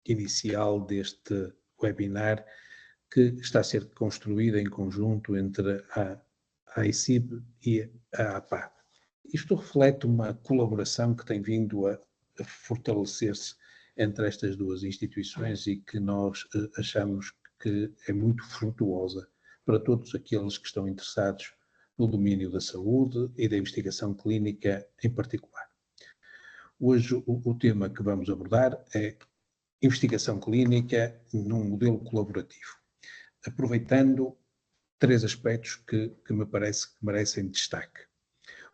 inicial deste webinar, que está a ser construída em conjunto entre a AICIB e a APA. Isto reflete uma colaboração que tem vindo a fortalecer-se entre estas duas instituições e que nós achamos que é muito frutuosa para todos aqueles que estão interessados no domínio da saúde e da investigação clínica em particular. Hoje o tema que vamos abordar é investigação clínica num modelo colaborativo, aproveitando 3 aspectos que me parece que merecem destaque.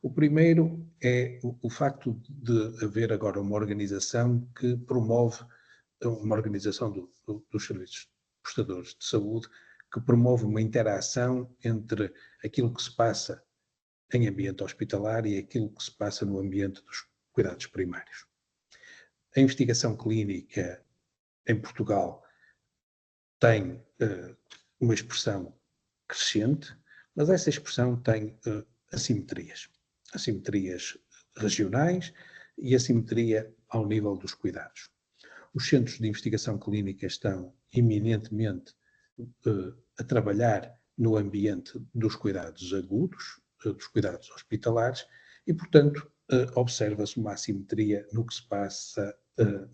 O primeiro é o facto de haver agora uma organização que promove, uma organização dos serviços prestadores de saúde, que promove uma interação entre aquilo que se passa em ambiente hospitalar e aquilo que se passa no ambiente dos cuidados primários. A investigação clínica em Portugal tem uma expressão crescente, mas essa expressão tem assimetrias regionais e assimetria ao nível dos cuidados. Os centros de investigação clínica estão eminentemente a trabalhar no ambiente dos cuidados agudos, dos cuidados hospitalares, e, portanto, observa-se uma assimetria no que se passa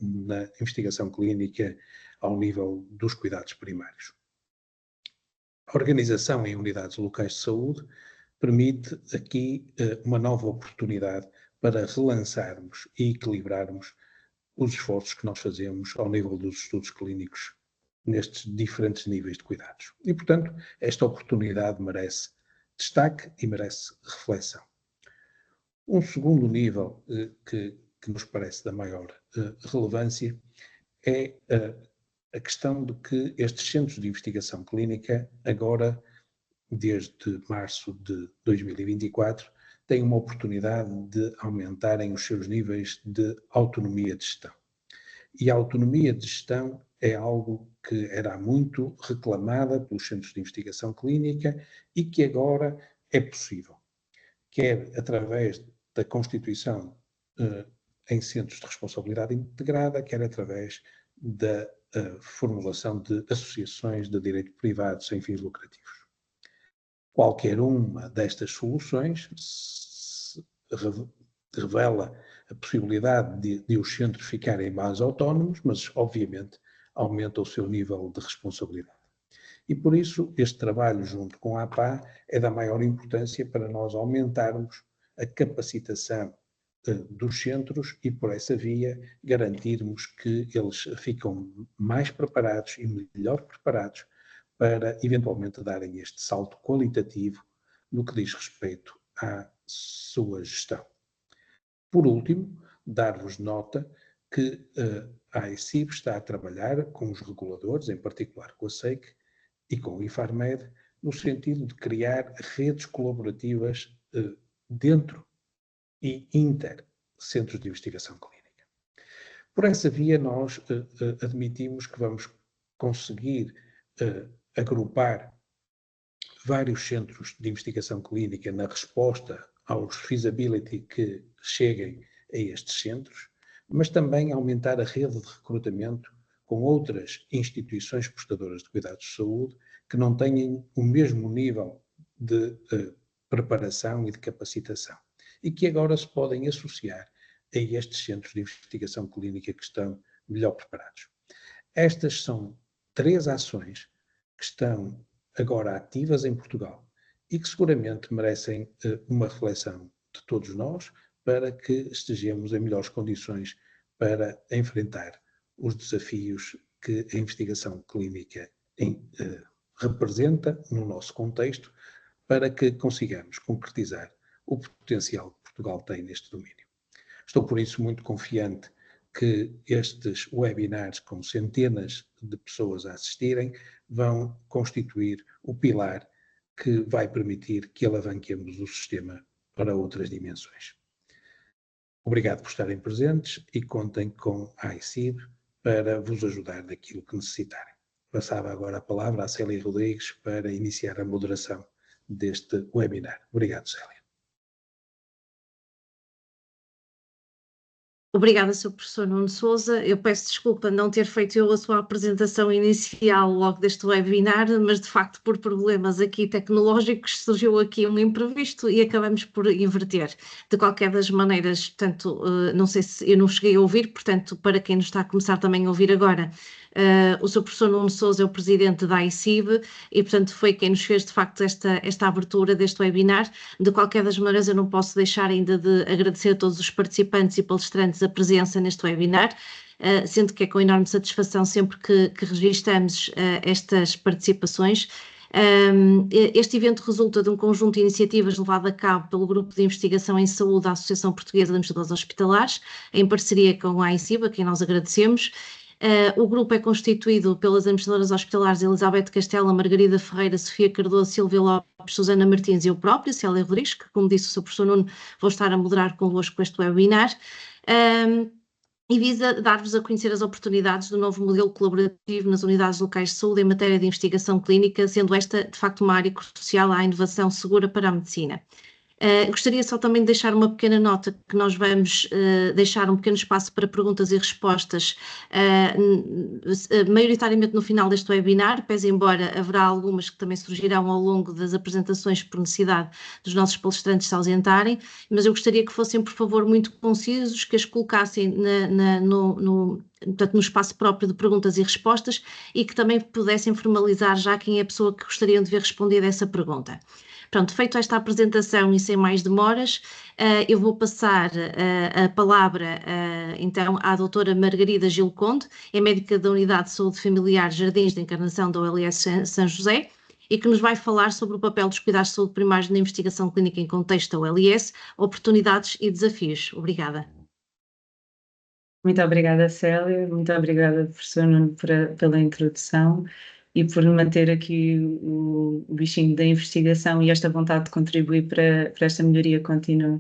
na investigação clínica ao nível dos cuidados primários. A organização em unidades locais de saúde permite aqui uma nova oportunidade para relançarmos e equilibrarmos os esforços que nós fazemos ao nível dos estudos clínicos nestes diferentes níveis de cuidados. E, portanto, esta oportunidade merece destaque e merece reflexão. Um segundo nível que nos parece da maior relevância é a questão de que estes centros de investigação clínica, agora, desde março de 2024, têm uma oportunidade de aumentarem os seus níveis de autonomia de gestão. E a autonomia de gestão é algo que era muito reclamada pelos centros de investigação clínica e que agora é possível, quer através da constituição em centros de responsabilidade integrada, quer através da formulação de associações de direito privado sem fins lucrativos. Qualquer uma destas soluções revela a possibilidade de os centros ficarem mais autónomos, mas, obviamente, aumenta o seu nível de responsabilidade. E, por isso, este trabalho junto com a APA é da maior importância para nós aumentarmos a capacitação dos centros e, por essa via, garantirmos que eles ficam mais preparados e melhor preparados para, eventualmente, darem este salto qualitativo no que diz respeito à sua gestão. Por último, dar-vos nota que a AICIB está a trabalhar com os reguladores, em particular com a SEIC e com o IFARMED, no sentido de criar redes colaborativas dentro e inter-centros de investigação clínica. Por essa via, nós admitimos que vamos conseguir agrupar vários centros de investigação clínica na resposta aos feasibility que cheguem a estes centros, mas também aumentar a rede de recrutamento com outras instituições prestadoras de cuidados de saúde que não tenham o mesmo nível de preparação e de capacitação e que agora se podem associar a estes centros de investigação clínica que estão melhor preparados. Estas são 3 ações que estão agora ativas em Portugal e que seguramente merecem uma reflexão de todos nós para que estejamos em melhores condições para enfrentar os desafios que a investigação clínica representa no nosso contexto, para que consigamos concretizar o potencial que Portugal tem neste domínio. Estou, por isso, muito confiante que estes webinars, com centenas de pessoas a assistirem, vão constituir o pilar que vai permitir que alavanquemos o sistema para outras dimensões. Obrigado por estarem presentes e contem com a AICIB para vos ajudar naquilo que necessitarem. Passava agora a palavra à Célia Rodrigues para iniciar a moderação deste webinar. Obrigado, Célia. Obrigada, Sr. Professor Nuno Sousa. Eu peço desculpa não ter feito eu a sua apresentação inicial logo deste webinar, mas de facto por problemas aqui tecnológicos surgiu aqui um imprevisto e acabamos por inverter. De qualquer das maneiras, portanto, não sei se eu não cheguei a ouvir, portanto, para quem nos está a começar também a ouvir agora, o Sr. Professor Nuno Sousa é o presidente da AICIB e, portanto, foi quem nos fez de facto esta abertura deste webinar. De qualquer das maneiras, eu não posso deixar ainda de agradecer a todos os participantes e palestrantes a presença neste webinar, sendo que é com enorme satisfação sempre que registramos estas participações. Este evento resulta de um conjunto de iniciativas levado a cabo pelo Grupo de Investigação em Saúde da Associação Portuguesa de Administradores Hospitalares, em parceria com a AICIB, a quem nós agradecemos. O grupo é constituído pelas administradoras hospitalares Elizabeth Castela, Margarida Ferreira, Sofia Cardoso, Silvia Lopes, Susana Martins e eu própria, Célia Rodrigues, que, como disse o Sr. Professor Nuno, vou estar a moderar convosco este webinar. E visa dar-vos a conhecer as oportunidades do novo modelo colaborativo nas unidades locais de saúde em matéria de investigação clínica, sendo esta, de facto, uma área crucial à inovação segura para a medicina. Gostaria só também de deixar uma pequena nota que nós vamos deixar um pequeno espaço para perguntas e respostas, maioritariamente no final deste webinar, pese embora haverá algumas que também surgirão ao longo das apresentações por necessidade dos nossos palestrantes se ausentarem, mas eu gostaria que fossem, por favor, muito concisos, que as colocassem portanto, no espaço próprio de perguntas e respostas e que também pudessem formalizar já quem é a pessoa que gostariam de ver respondida essa pergunta. Pronto, feito esta apresentação e sem mais demoras, eu vou passar a palavra então à doutora Margarida Gil Conde, é médica da Unidade de Saúde Familiar Jardins da Encarnação da OLS São José, e que nos vai falar sobre o papel dos cuidados de saúde primários na investigação clínica em contexto da OLS, oportunidades e desafios. Obrigada. Muito obrigada, Célia, muito obrigada, professor Nuno, pela introdução e por manter aqui o bichinho da investigação e esta vontade de contribuir para esta melhoria contínua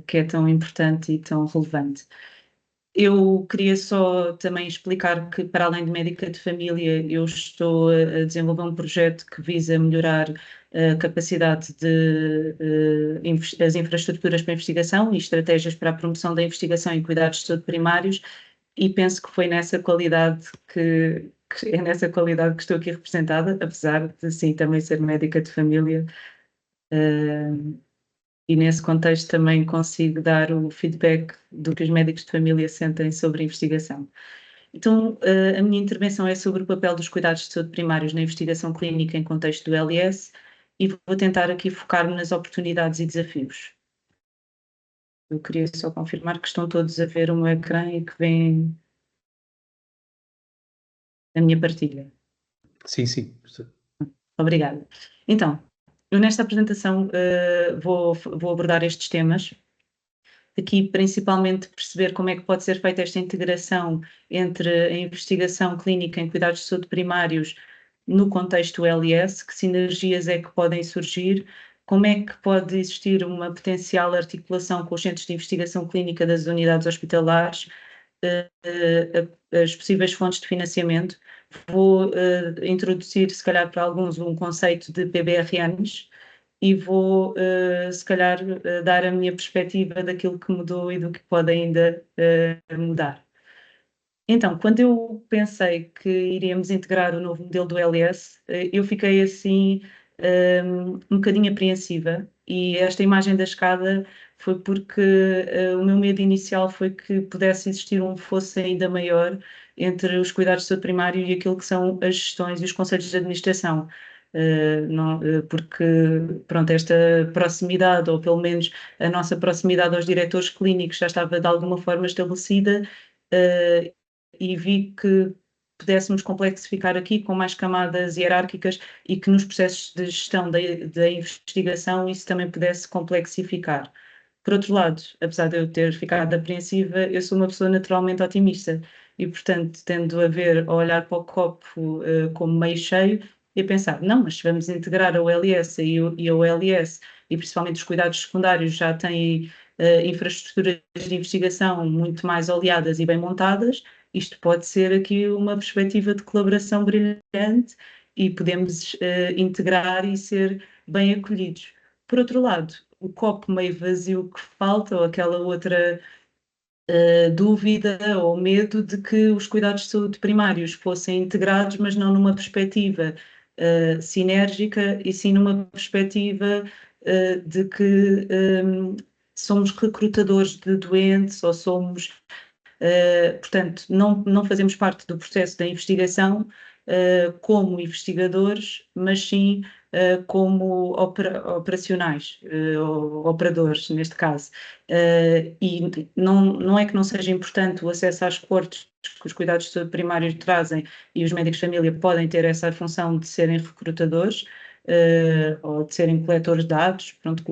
que é tão importante e tão relevante. Eu queria só também explicar que, para além de médica de família, eu estou a desenvolver um projeto que visa melhorar a capacidade das infraestruturas para a investigação e estratégias para a promoção da investigação e cuidados de saúde primários, e penso que foi nessa qualidade que é nessa qualidade que estou aqui representada, apesar de, sim, também ser médica de família. E nesse contexto também consigo dar o feedback do que os médicos de família sentem sobre a investigação. Então, a minha intervenção é sobre o papel dos cuidados de saúde primários na investigação clínica em contexto do LS e vou tentar aqui focar-me nas oportunidades e desafios. Eu queria só confirmar que estão todos a ver o meu ecrã e que veem a minha partilha. Sim, sim. Obrigada. Então, eu nesta apresentação vou abordar estes temas. Aqui, principalmente, perceber como é que pode ser feita esta integração entre a investigação clínica em cuidados de saúde primários no contexto LS, que sinergias é que podem surgir, como é que pode existir uma potencial articulação com os centros de investigação clínica das unidades hospitalares, as possíveis fontes de financiamento. Vou introduzir, se calhar, para alguns, um conceito de PBRNs, e vou, se calhar, dar a minha perspectiva daquilo que mudou e do que pode ainda mudar. Então, quando eu pensei que iríamos integrar o novo modelo do LS, eu fiquei assim um bocadinho apreensiva, e esta imagem da escada foi porque o meu medo inicial foi que pudesse existir um fosso ainda maior entre os cuidados de saúde primário e aquilo que são as gestões e os conselhos de administração. Porque, pronto, esta proximidade, ou pelo menos a nossa proximidade aos diretores clínicos já estava de alguma forma estabelecida, e vi que pudéssemos complexificar aqui com mais camadas hierárquicas e que nos processos de gestão da investigação isso também pudesse complexificar. Por outro lado, apesar de eu ter ficado apreensiva, eu sou uma pessoa naturalmente otimista e, portanto, tendo a olhar para o copo como meio cheio e a pensar, não, mas se vamos integrar a OLS e a OLS, e principalmente os cuidados secundários já têm infraestruturas de investigação muito mais oleadas e bem montadas, isto pode ser aqui uma perspectiva de colaboração brilhante e podemos integrar e ser bem acolhidos. Por outro lado, o copo meio vazio que falta, ou aquela outra dúvida ou medo de que os cuidados de saúde primários fossem integrados, mas não numa perspectiva sinérgica, e sim numa perspectiva de que somos recrutadores de doentes, ou somos, portanto, não fazemos parte do processo da investigação como investigadores, mas sim como operacionais, ou operadores, neste caso. E não é que não seja importante o acesso às cortes que os cuidados de saúde primários trazem, e os médicos de família podem ter essa função de serem recrutadores, ou de serem coletores de dados, pronto,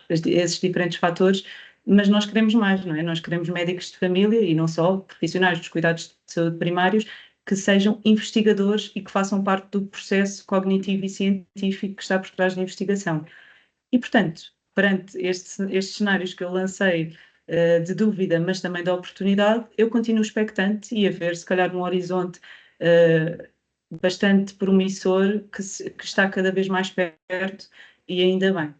esses diferentes fatores, mas nós queremos mais, não é? Nós queremos médicos de família, e não só, profissionais dos cuidados de saúde primários, que sejam investigadores e que façam parte do processo cognitivo e científico que está por trás da investigação. E, portanto, perante estes cenários que eu lancei de dúvida, mas também de oportunidade, eu continuo expectante e a ver, se calhar, um horizonte bastante promissor, que está cada vez mais perto, e ainda bem.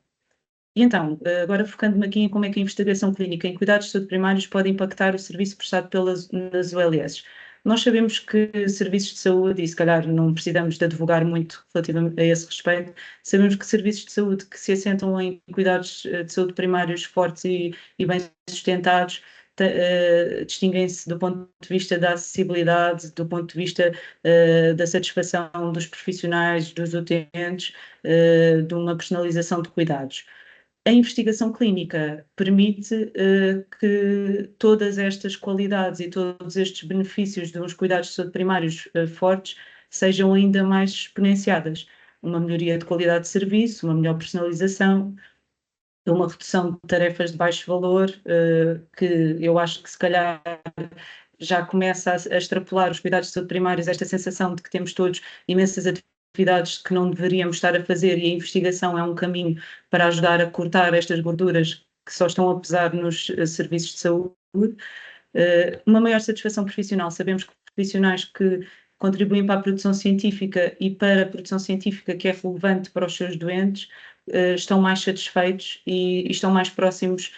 E então, agora focando-me aqui em como é que a investigação clínica em cuidados de saúde primários pode impactar o serviço prestado nas ULS. Nós sabemos que serviços de saúde, e se calhar não precisamos de advogar muito relativamente a esse respeito, sabemos que serviços de saúde que se assentam em cuidados de saúde primários fortes e bem sustentados distinguem-se do ponto de vista da acessibilidade, do ponto de vista da satisfação dos profissionais, dos utentes, de uma personalização de cuidados. A investigação clínica permite que todas estas qualidades e todos estes benefícios de uns cuidados de saúde primários fortes sejam ainda mais exponenciadas. Uma melhoria de qualidade de serviço, uma melhor personalização, uma redução de tarefas de baixo valor, que eu acho que se calhar já começa a extrapolar os cuidados de saúde primários, esta sensação de que temos todos imensas atividades que não deveríamos estar a fazer, e a investigação é um caminho para ajudar a cortar estas gorduras que só estão a pesar nos serviços de saúde. Uma maior satisfação profissional. Sabemos que profissionais que contribuem para a produção científica e para a produção científica que é relevante para os seus doentes, estão mais satisfeitos e estão mais próximos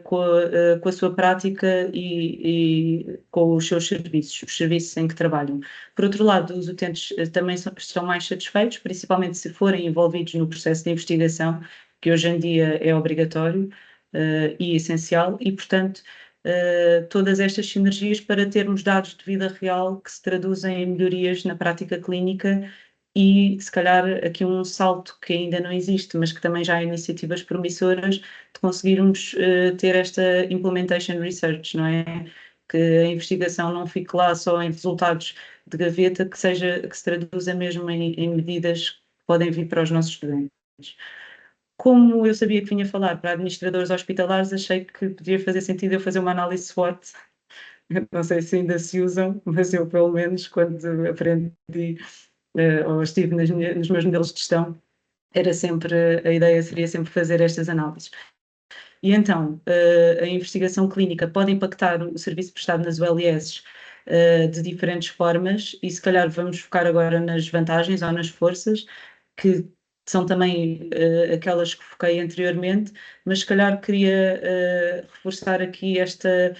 com a sua prática e com os seus serviços, os serviços em que trabalham. Por outro lado, os utentes também estão mais satisfeitos, principalmente se forem envolvidos no processo de investigação, que hoje em dia é obrigatório e essencial, e, portanto, todas estas sinergias para termos dados de vida real que se traduzem em melhorias na prática clínica. E, se calhar, aqui um salto que ainda não existe, mas que também já há iniciativas promissoras de conseguirmos ter esta implementation research, não é? Que a investigação não fique lá só em resultados de gaveta, que se traduza mesmo em medidas que podem vir para os nossos estudantes. Como eu sabia que vinha falar para administradores hospitalares, achei que podia fazer sentido eu fazer uma análise SWOT. Não sei se ainda se usam, mas eu, pelo menos, quando aprendi ou estive nos meus modelos de gestão, a ideia seria sempre fazer estas análises. E então, a investigação clínica pode impactar o serviço prestado nas ULS de diferentes formas, e se calhar vamos focar agora nas vantagens ou nas forças, que são também aquelas que foquei anteriormente, mas se calhar queria reforçar aqui esta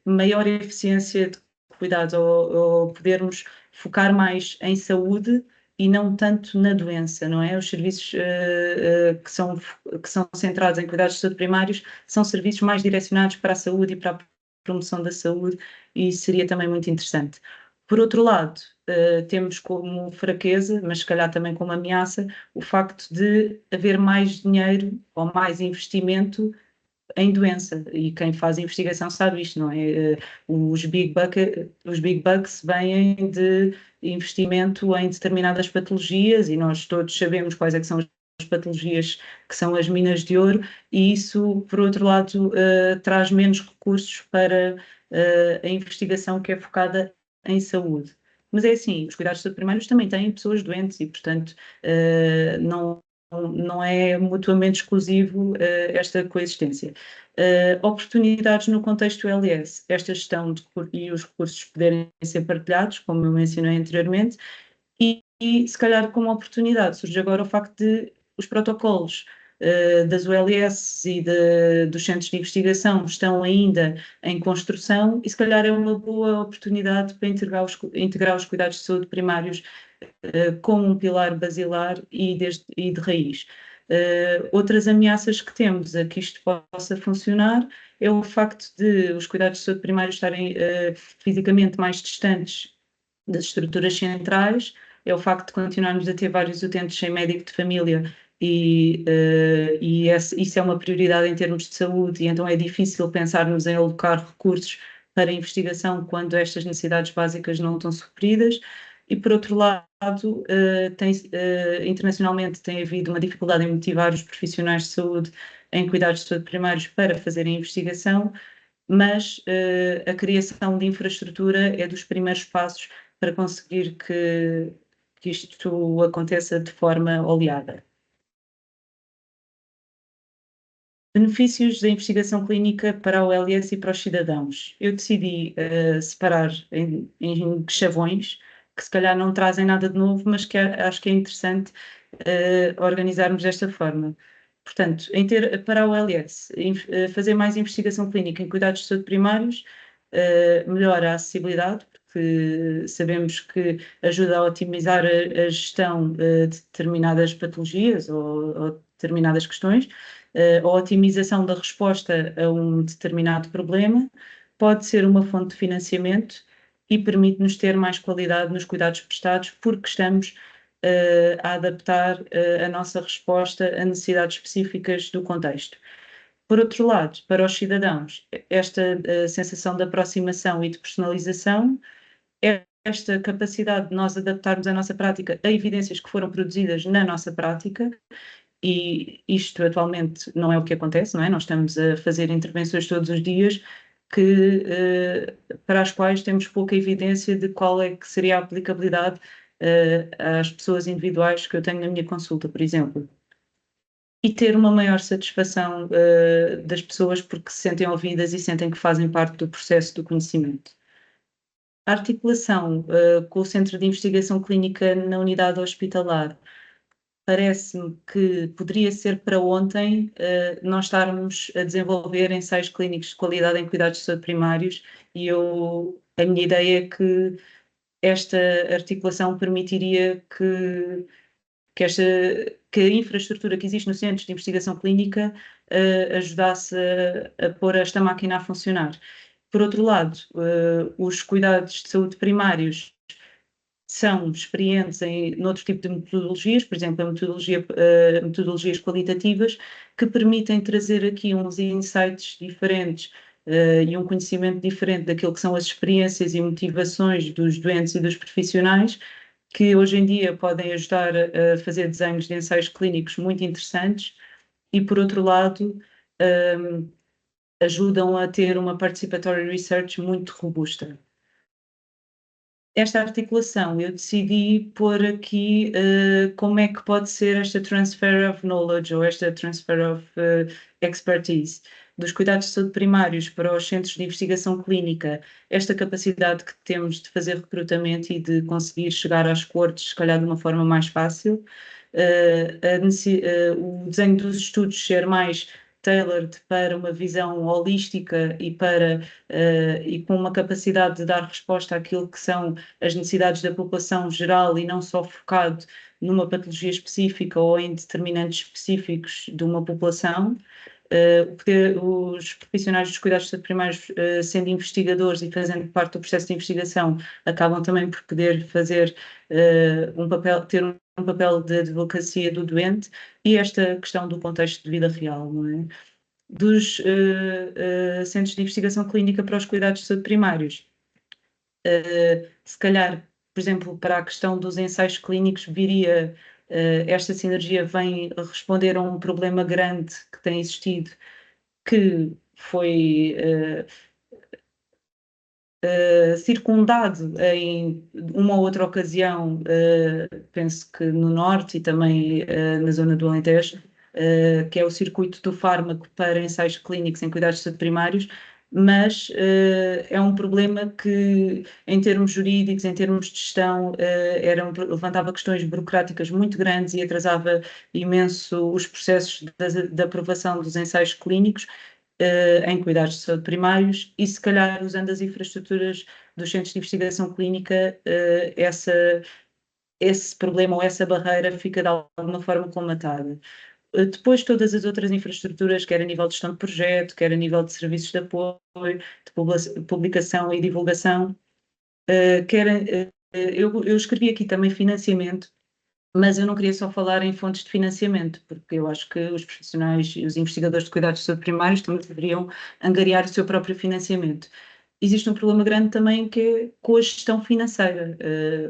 maior eficiência de cuidados, ou podermos focar mais em saúde e não tanto na doença, não é? Os serviços que são centrados em cuidados de saúde primários são serviços mais direcionados para a saúde e para a promoção da saúde, e isso seria também muito interessante. Por outro lado, temos como fraqueza, mas se calhar também como ameaça, o facto de haver mais dinheiro ou mais investimento em doença, e quem faz investigação sabe isto, não é? Os big bucks vêm de investimento em determinadas patologias, e nós todos sabemos quais é que são as patologias que são as minas de ouro, e isso, por outro lado, traz menos recursos para a investigação que é focada em saúde. Mas é assim, os cuidados de saúde primários também têm pessoas doentes, e, portanto, não é mutuamente exclusivo esta coexistência. Oportunidades no contexto LS, esta gestão e os recursos poderem ser partilhados, como eu mencionei anteriormente, e se calhar como oportunidade surge agora o facto de os protocolos das ULS e dos centros de investigação estão ainda em construção e se calhar é uma boa oportunidade para integrar os cuidados de saúde primários como um pilar basilar e de raiz. Outras ameaças que temos a que isto possa funcionar é o facto de os cuidados de saúde primários estarem fisicamente mais distantes das estruturas centrais, é o facto de continuarmos a ter vários utentes sem médico de família isso é uma prioridade em termos de saúde e então é difícil pensarmos em alocar recursos para a investigação quando estas necessidades básicas não estão supridas. E, por outro lado, internacionalmente tem havido uma dificuldade em motivar os profissionais de saúde em cuidados de saúde primários para fazerem investigação, mas a criação de infraestrutura é dos primeiros passos para conseguir que isto aconteça de forma oleada. Benefícios da investigação clínica para a OLS e para os cidadãos. Eu decidi separar em chavões, que se calhar não trazem nada de novo, mas que acho que é interessante organizarmos desta forma. Portanto, para a OLS, fazer mais investigação clínica em cuidados de saúde primários melhora a acessibilidade, porque sabemos que ajuda a otimizar a gestão de determinadas patologias ou determinadas questões, a otimização da resposta a um determinado problema, pode ser uma fonte de financiamento e permite-nos ter mais qualidade nos cuidados prestados, porque estamos a adaptar a nossa resposta a necessidades específicas do contexto. Por outro lado, para os cidadãos, esta sensação de aproximação e de personalização, esta capacidade de nós adaptarmos a nossa prática a evidências que foram produzidas na nossa prática, e isto atualmente não é o que acontece, não é? Nós estamos a fazer intervenções todos os dias para as quais temos pouca evidência de qual é que seria a aplicabilidade às pessoas individuais que eu tenho na minha consulta, por exemplo. E ter uma maior satisfação das pessoas porque se sentem ouvidas e sentem que fazem parte do processo do conhecimento. A articulação com o Centro de Investigação Clínica na unidade hospitalar parece-me que poderia ser para ontem nós estarmos a desenvolver ensaios clínicos de qualidade em cuidados de saúde primários e a minha ideia é que esta articulação permitiria que a infraestrutura que existe no Centro de Investigação Clínica ajudasse a pôr esta máquina a funcionar. Por outro lado, os cuidados de saúde primários são experientes em outro tipo de metodologias, por exemplo, metodologias qualitativas, que permitem trazer aqui uns insights diferentes e um conhecimento diferente daquilo que são as experiências e motivações dos doentes e dos profissionais, que hoje em dia podem ajudar a fazer desenhos de ensaios clínicos muito interessantes e, por outro lado, ajudam a ter uma participatory research muito robusta. Esta articulação, eu decidi pôr aqui como é que pode ser esta transfer of knowledge ou esta transfer of expertise dos cuidados de saúde primários para os centros de investigação clínica, esta capacidade que temos de fazer recrutamento e de conseguir chegar às coortes, se calhar de uma forma mais fácil, o desenho dos estudos ser mais tailored para uma visão holística e com uma capacidade de dar resposta àquilo que são as necessidades da população geral e não só focado numa patologia específica ou em determinantes específicos de uma população. Os profissionais dos cuidados de saúde primários, sendo investigadores e fazendo parte do processo de investigação, acabam também por poder fazer ter um papel de advocacia do doente e esta questão do contexto de vida real, não é? Dos centros de investigação clínica para os cuidados de saúde primários. Se calhar, por exemplo, para a questão dos ensaios clínicos, viria esta sinergia vem responder a um problema grande que tem existido, que foi circundado em uma ou outra ocasião, penso que no Norte e também na zona do Alentejo, que é o circuito do fármaco para ensaios clínicos em cuidados de saúde primários, mas é um problema que, em termos jurídicos, em termos de gestão, levantava questões burocráticas muito grandes e atrasava imenso os processos de aprovação dos ensaios clínicos em cuidados de saúde primários e, se calhar, usando as infraestruturas dos centros de investigação clínica, esse problema ou essa barreira fica de alguma forma colmatada. Depois, todas as outras infraestruturas, quer a nível de gestão de projeto, quer a nível de serviços de apoio, de publicação e divulgação, eu escrevi aqui também financiamento, mas eu não queria só falar em fontes de financiamento, porque eu acho que os profissionais e os investigadores de cuidados de saúde primários também deveriam angariar o seu próprio financiamento. Existe um problema grande também que é com a gestão financeira.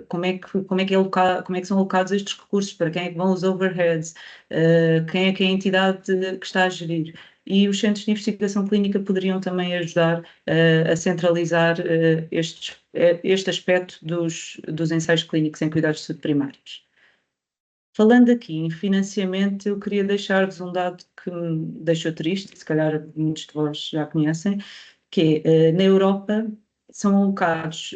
Como é que são alocados estes recursos? Para quem é que vão os overheads? Quem é que é a entidade que está a gerir? E os centros de investigação clínica poderiam também ajudar a centralizar este aspecto dos ensaios clínicos em cuidados de saúde primários. Falando aqui em financiamento, eu queria deixar-vos um dado que me deixou triste, se calhar muitos de vós já conhecem, que é, na Europa são alocados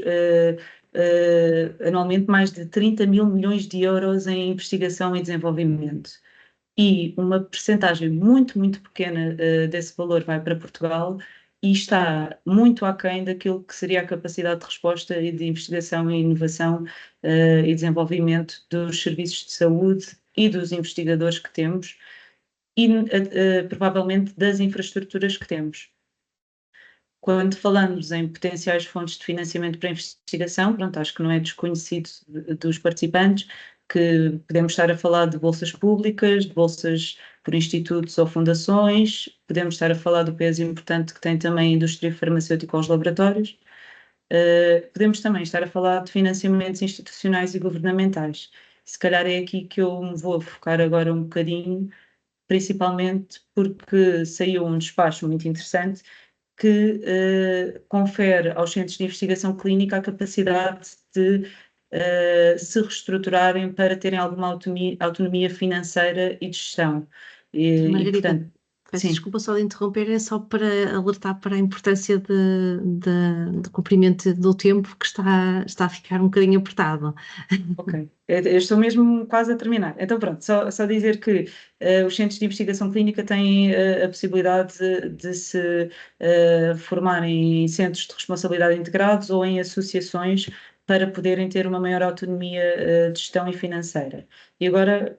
anualmente mais de 30 mil milhões de euros em investigação e desenvolvimento. E uma percentagem muito, muito pequena desse valor vai para Portugal e está muito aquém daquilo que seria a capacidade de resposta e de investigação e inovação e desenvolvimento dos serviços de saúde e dos investigadores que temos e provavelmente das infraestruturas que temos. Quando falamos em potenciais fontes de financiamento para a investigação, pronto, acho que não é desconhecido dos participantes que podemos estar a falar de bolsas públicas, de bolsas por institutos ou fundações, podemos estar a falar do peso importante que tem também a indústria farmacêutica aos laboratórios, podemos também estar a falar de financiamentos institucionais e governamentais. Se calhar é aqui que eu me vou focar agora um bocadinho, principalmente porque saiu um despacho muito interessante que confere aos centros de investigação clínica a capacidade de se reestruturarem para terem alguma autonomia financeira e de gestão. Margarida, portanto, peço sim. desculpa só de interromper, é só para alertar para a importância de cumprimento do tempo que está a ficar um bocadinho apertado. Ok, eu estou mesmo quase a terminar. Então pronto, só dizer que os centros de investigação clínica têm a possibilidade de se formarem em centros de responsabilidade integrados ou em associações para poderem ter uma maior autonomia de gestão e financeira. E agora,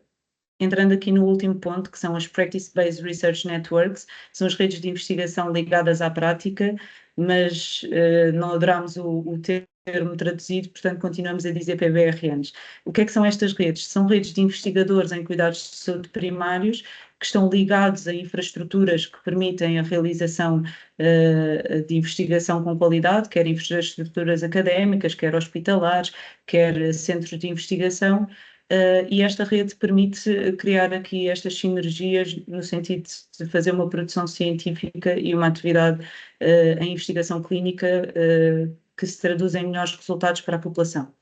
entrando aqui no último ponto, que são as Practice-Based Research Networks, são as redes de investigação ligadas à prática, mas não adorámos o termo traduzido, portanto continuamos a dizer PBRNs. O que é que são estas redes? São redes de investigadores em cuidados de saúde primários que estão ligados a infraestruturas que permitem a realização de investigação com qualidade, quer infraestruturas académicas, quer hospitalares, quer centros de investigação, e esta rede permite criar aqui estas sinergias no sentido de fazer uma produção científica e uma atividade em investigação clínica que se traduz em melhores resultados para a população.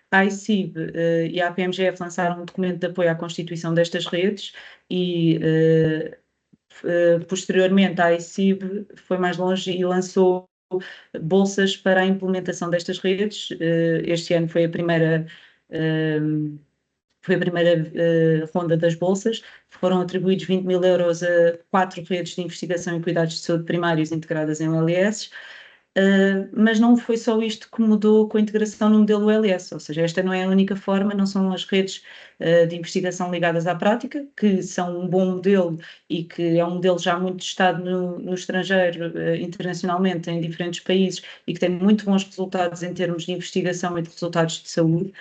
A ICIB e a APMGF lançaram um documento de apoio à constituição destas redes e posteriormente a ICIB foi mais longe e lançou bolsas para a implementação destas redes. Este ano foi a primeira ronda das bolsas, foram atribuídos 20 mil euros a 4 redes de investigação em cuidados de saúde primários integradas em OLS, mas não foi só isto que mudou com a integração no modelo OLS, ou seja, esta não é a única forma, não são as redes de investigação ligadas à prática, que são um bom modelo e que é um modelo já muito testado no estrangeiro, internacionalmente, em diferentes países, e que tem muito bons resultados em termos de investigação e de resultados de saúde.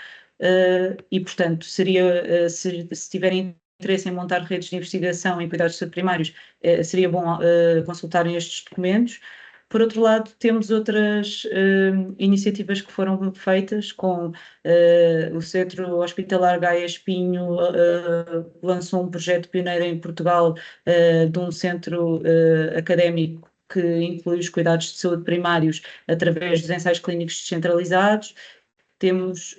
E, portanto, seria, se tiverem interesse em montar redes de investigação em cuidados de saúde primários, seria bom consultarem estes documentos. Por outro lado, temos outras iniciativas que foram feitas com o Centro Hospitalar Gaia Espinho, lançou um projeto pioneiro em Portugal de um centro académico que inclui os cuidados de saúde primários através dos ensaios clínicos descentralizados. Temos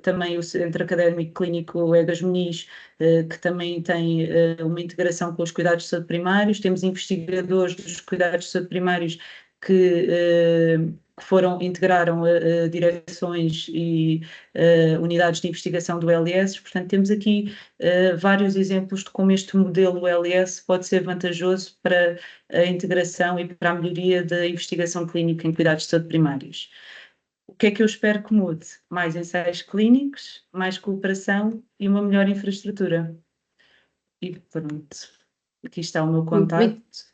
também o Centro Académico Clínico Egas Muniz, que também tem uma integração com os cuidados de saúde primários. Temos investigadores dos cuidados de saúde primários que integraram direções e unidades de investigação do LS. Portanto, temos aqui vários exemplos de como este modelo LS pode ser vantajoso para a integração e para a melhoria da investigação clínica em cuidados de saúde primários. O que é que eu espero que mude? Mais ensaios clínicos, mais cooperação e uma melhor infraestrutura. E pronto, aqui está o meu contacto.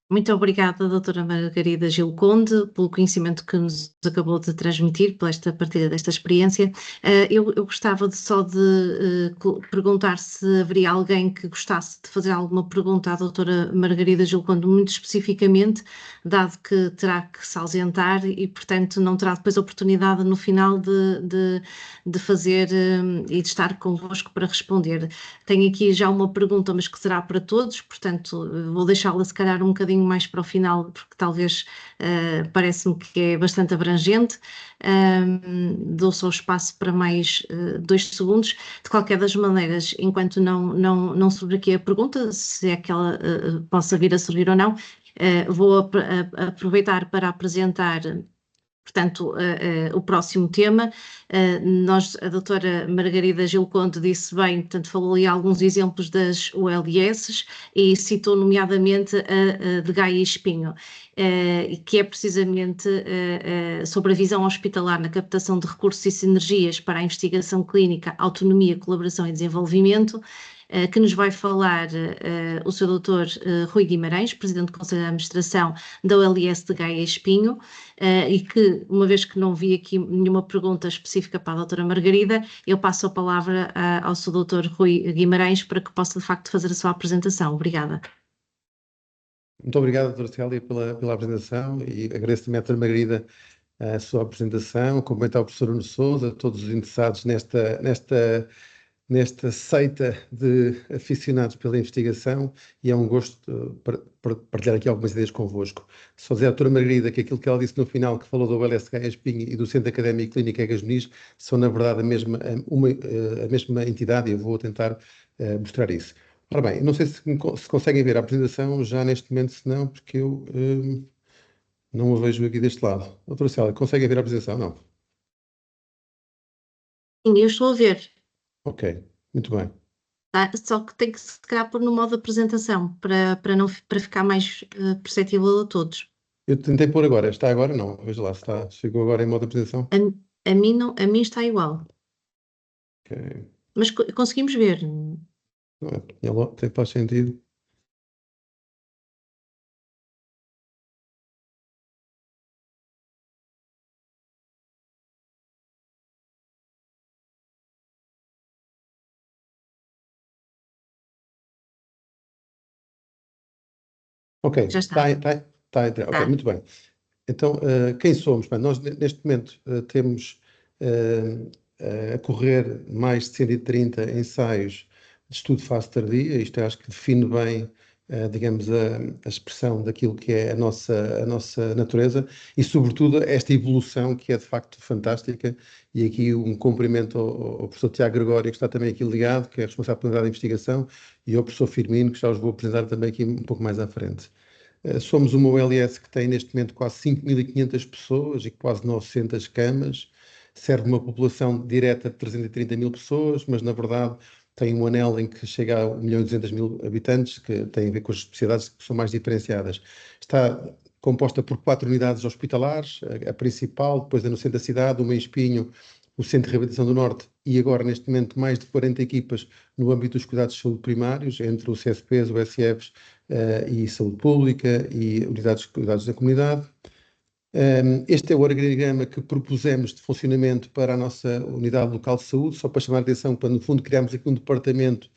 Muito obrigada, doutora Margarida Gil Conde, pelo conhecimento que nos acabou de transmitir, por esta partilha desta experiência. Eu gostava só de perguntar se haveria alguém que gostasse de fazer alguma pergunta à doutora Margarida Gil Conde, muito especificamente, dado que terá que se ausentar e, portanto, não terá depois a oportunidade no final de fazer e de estar convosco para responder. Tenho aqui já uma pergunta, mas que será para todos, portanto, vou deixá-la se calhar um bocadinho mais para o final, porque talvez parece-me que é bastante abrangente. Dou só espaço para mais 2 segundos. De qualquer das maneiras, enquanto não surge aqui a pergunta, se é que ela possa vir a surgir ou não, vou aproveitar para apresentar, portanto, o próximo tema. A doutora Margarida Gil Conde disse bem, portanto, falou ali alguns exemplos das ULS e citou nomeadamente a de Gaia e Espinho, que é precisamente sobre a visão hospitalar na captação de recursos e sinergias para a investigação clínica, autonomia, colaboração e desenvolvimento, que nos vai falar o Sr. Dr. Rui Guimarães, Presidente do Conselho de Administração da OLS de Gaia e Espinho, e que, uma vez que não vi aqui nenhuma pergunta específica para a doutora Margarida, eu passo a palavra ao Sr. Dr. Rui Guimarães para que possa, de facto, fazer a sua apresentação. Obrigada. Muito obrigado, doutora Célia, pela apresentação, e agradeço também à doutora Margarida a sua apresentação, cumprimentar o professor Nuno Sousa, todos os interessados nesta seita de aficionados pela investigação, e é um gosto partilhar aqui algumas ideias convosco. Só dizer à doutora Margarida que aquilo que ela disse no final, que falou do OLS Gaia Espinho e do Centro Académico Clínico Egas Muniz, são na verdade a mesma entidade, e eu vou tentar mostrar isso. Ora bem, não sei se conseguem ver a apresentação já neste momento, se não, porque eu não a vejo aqui deste lado. Doutora Célia, conseguem ver a apresentação? Não? Sim, eu estou a ver. Ok, muito bem. Tá? Só que tem que se calhar pôr no modo de apresentação, para ficar mais perceptível a todos. Eu tentei pôr agora, está agora? Não, veja lá, chegou agora em modo de apresentação. A mim está igual. Ok. Mas conseguimos ver. Não é, faz sentido. Ok, Já está. Ok, muito bem. Então, quem somos? Bem, nós neste momento temos a correr mais de 130 ensaios de estudo de fase tardia. Isto acho que define bem, digamos, a expressão daquilo que é a nossa natureza e, sobretudo, esta evolução que é de facto fantástica. E aqui um cumprimento ao professor Tiago Gregório, que está também aqui ligado, que é responsável pela unidade de investigação, e ao professor Firmino, que já os vou apresentar também aqui um pouco mais à frente. Somos uma OLS que tem neste momento quase 5.500 pessoas e quase 900 camas, serve uma população direta de 330 mil pessoas, mas na verdade tem um anel em que chega a 1.200.000 habitantes, que tem a ver com as especialidades que são mais diferenciadas. Está composta por 4 unidades hospitalares, a principal, depois é no centro da cidade, uma em Espinho, o Centro de Reabilitação do Norte, e agora neste momento mais de 40 equipas no âmbito dos cuidados de saúde primários, entre os CSPs, os SFs e saúde pública e unidades de cuidados da comunidade. Este é o organigrama que propusemos de funcionamento para a nossa unidade local de saúde, só para chamar a atenção para, no fundo, criarmos aqui um departamento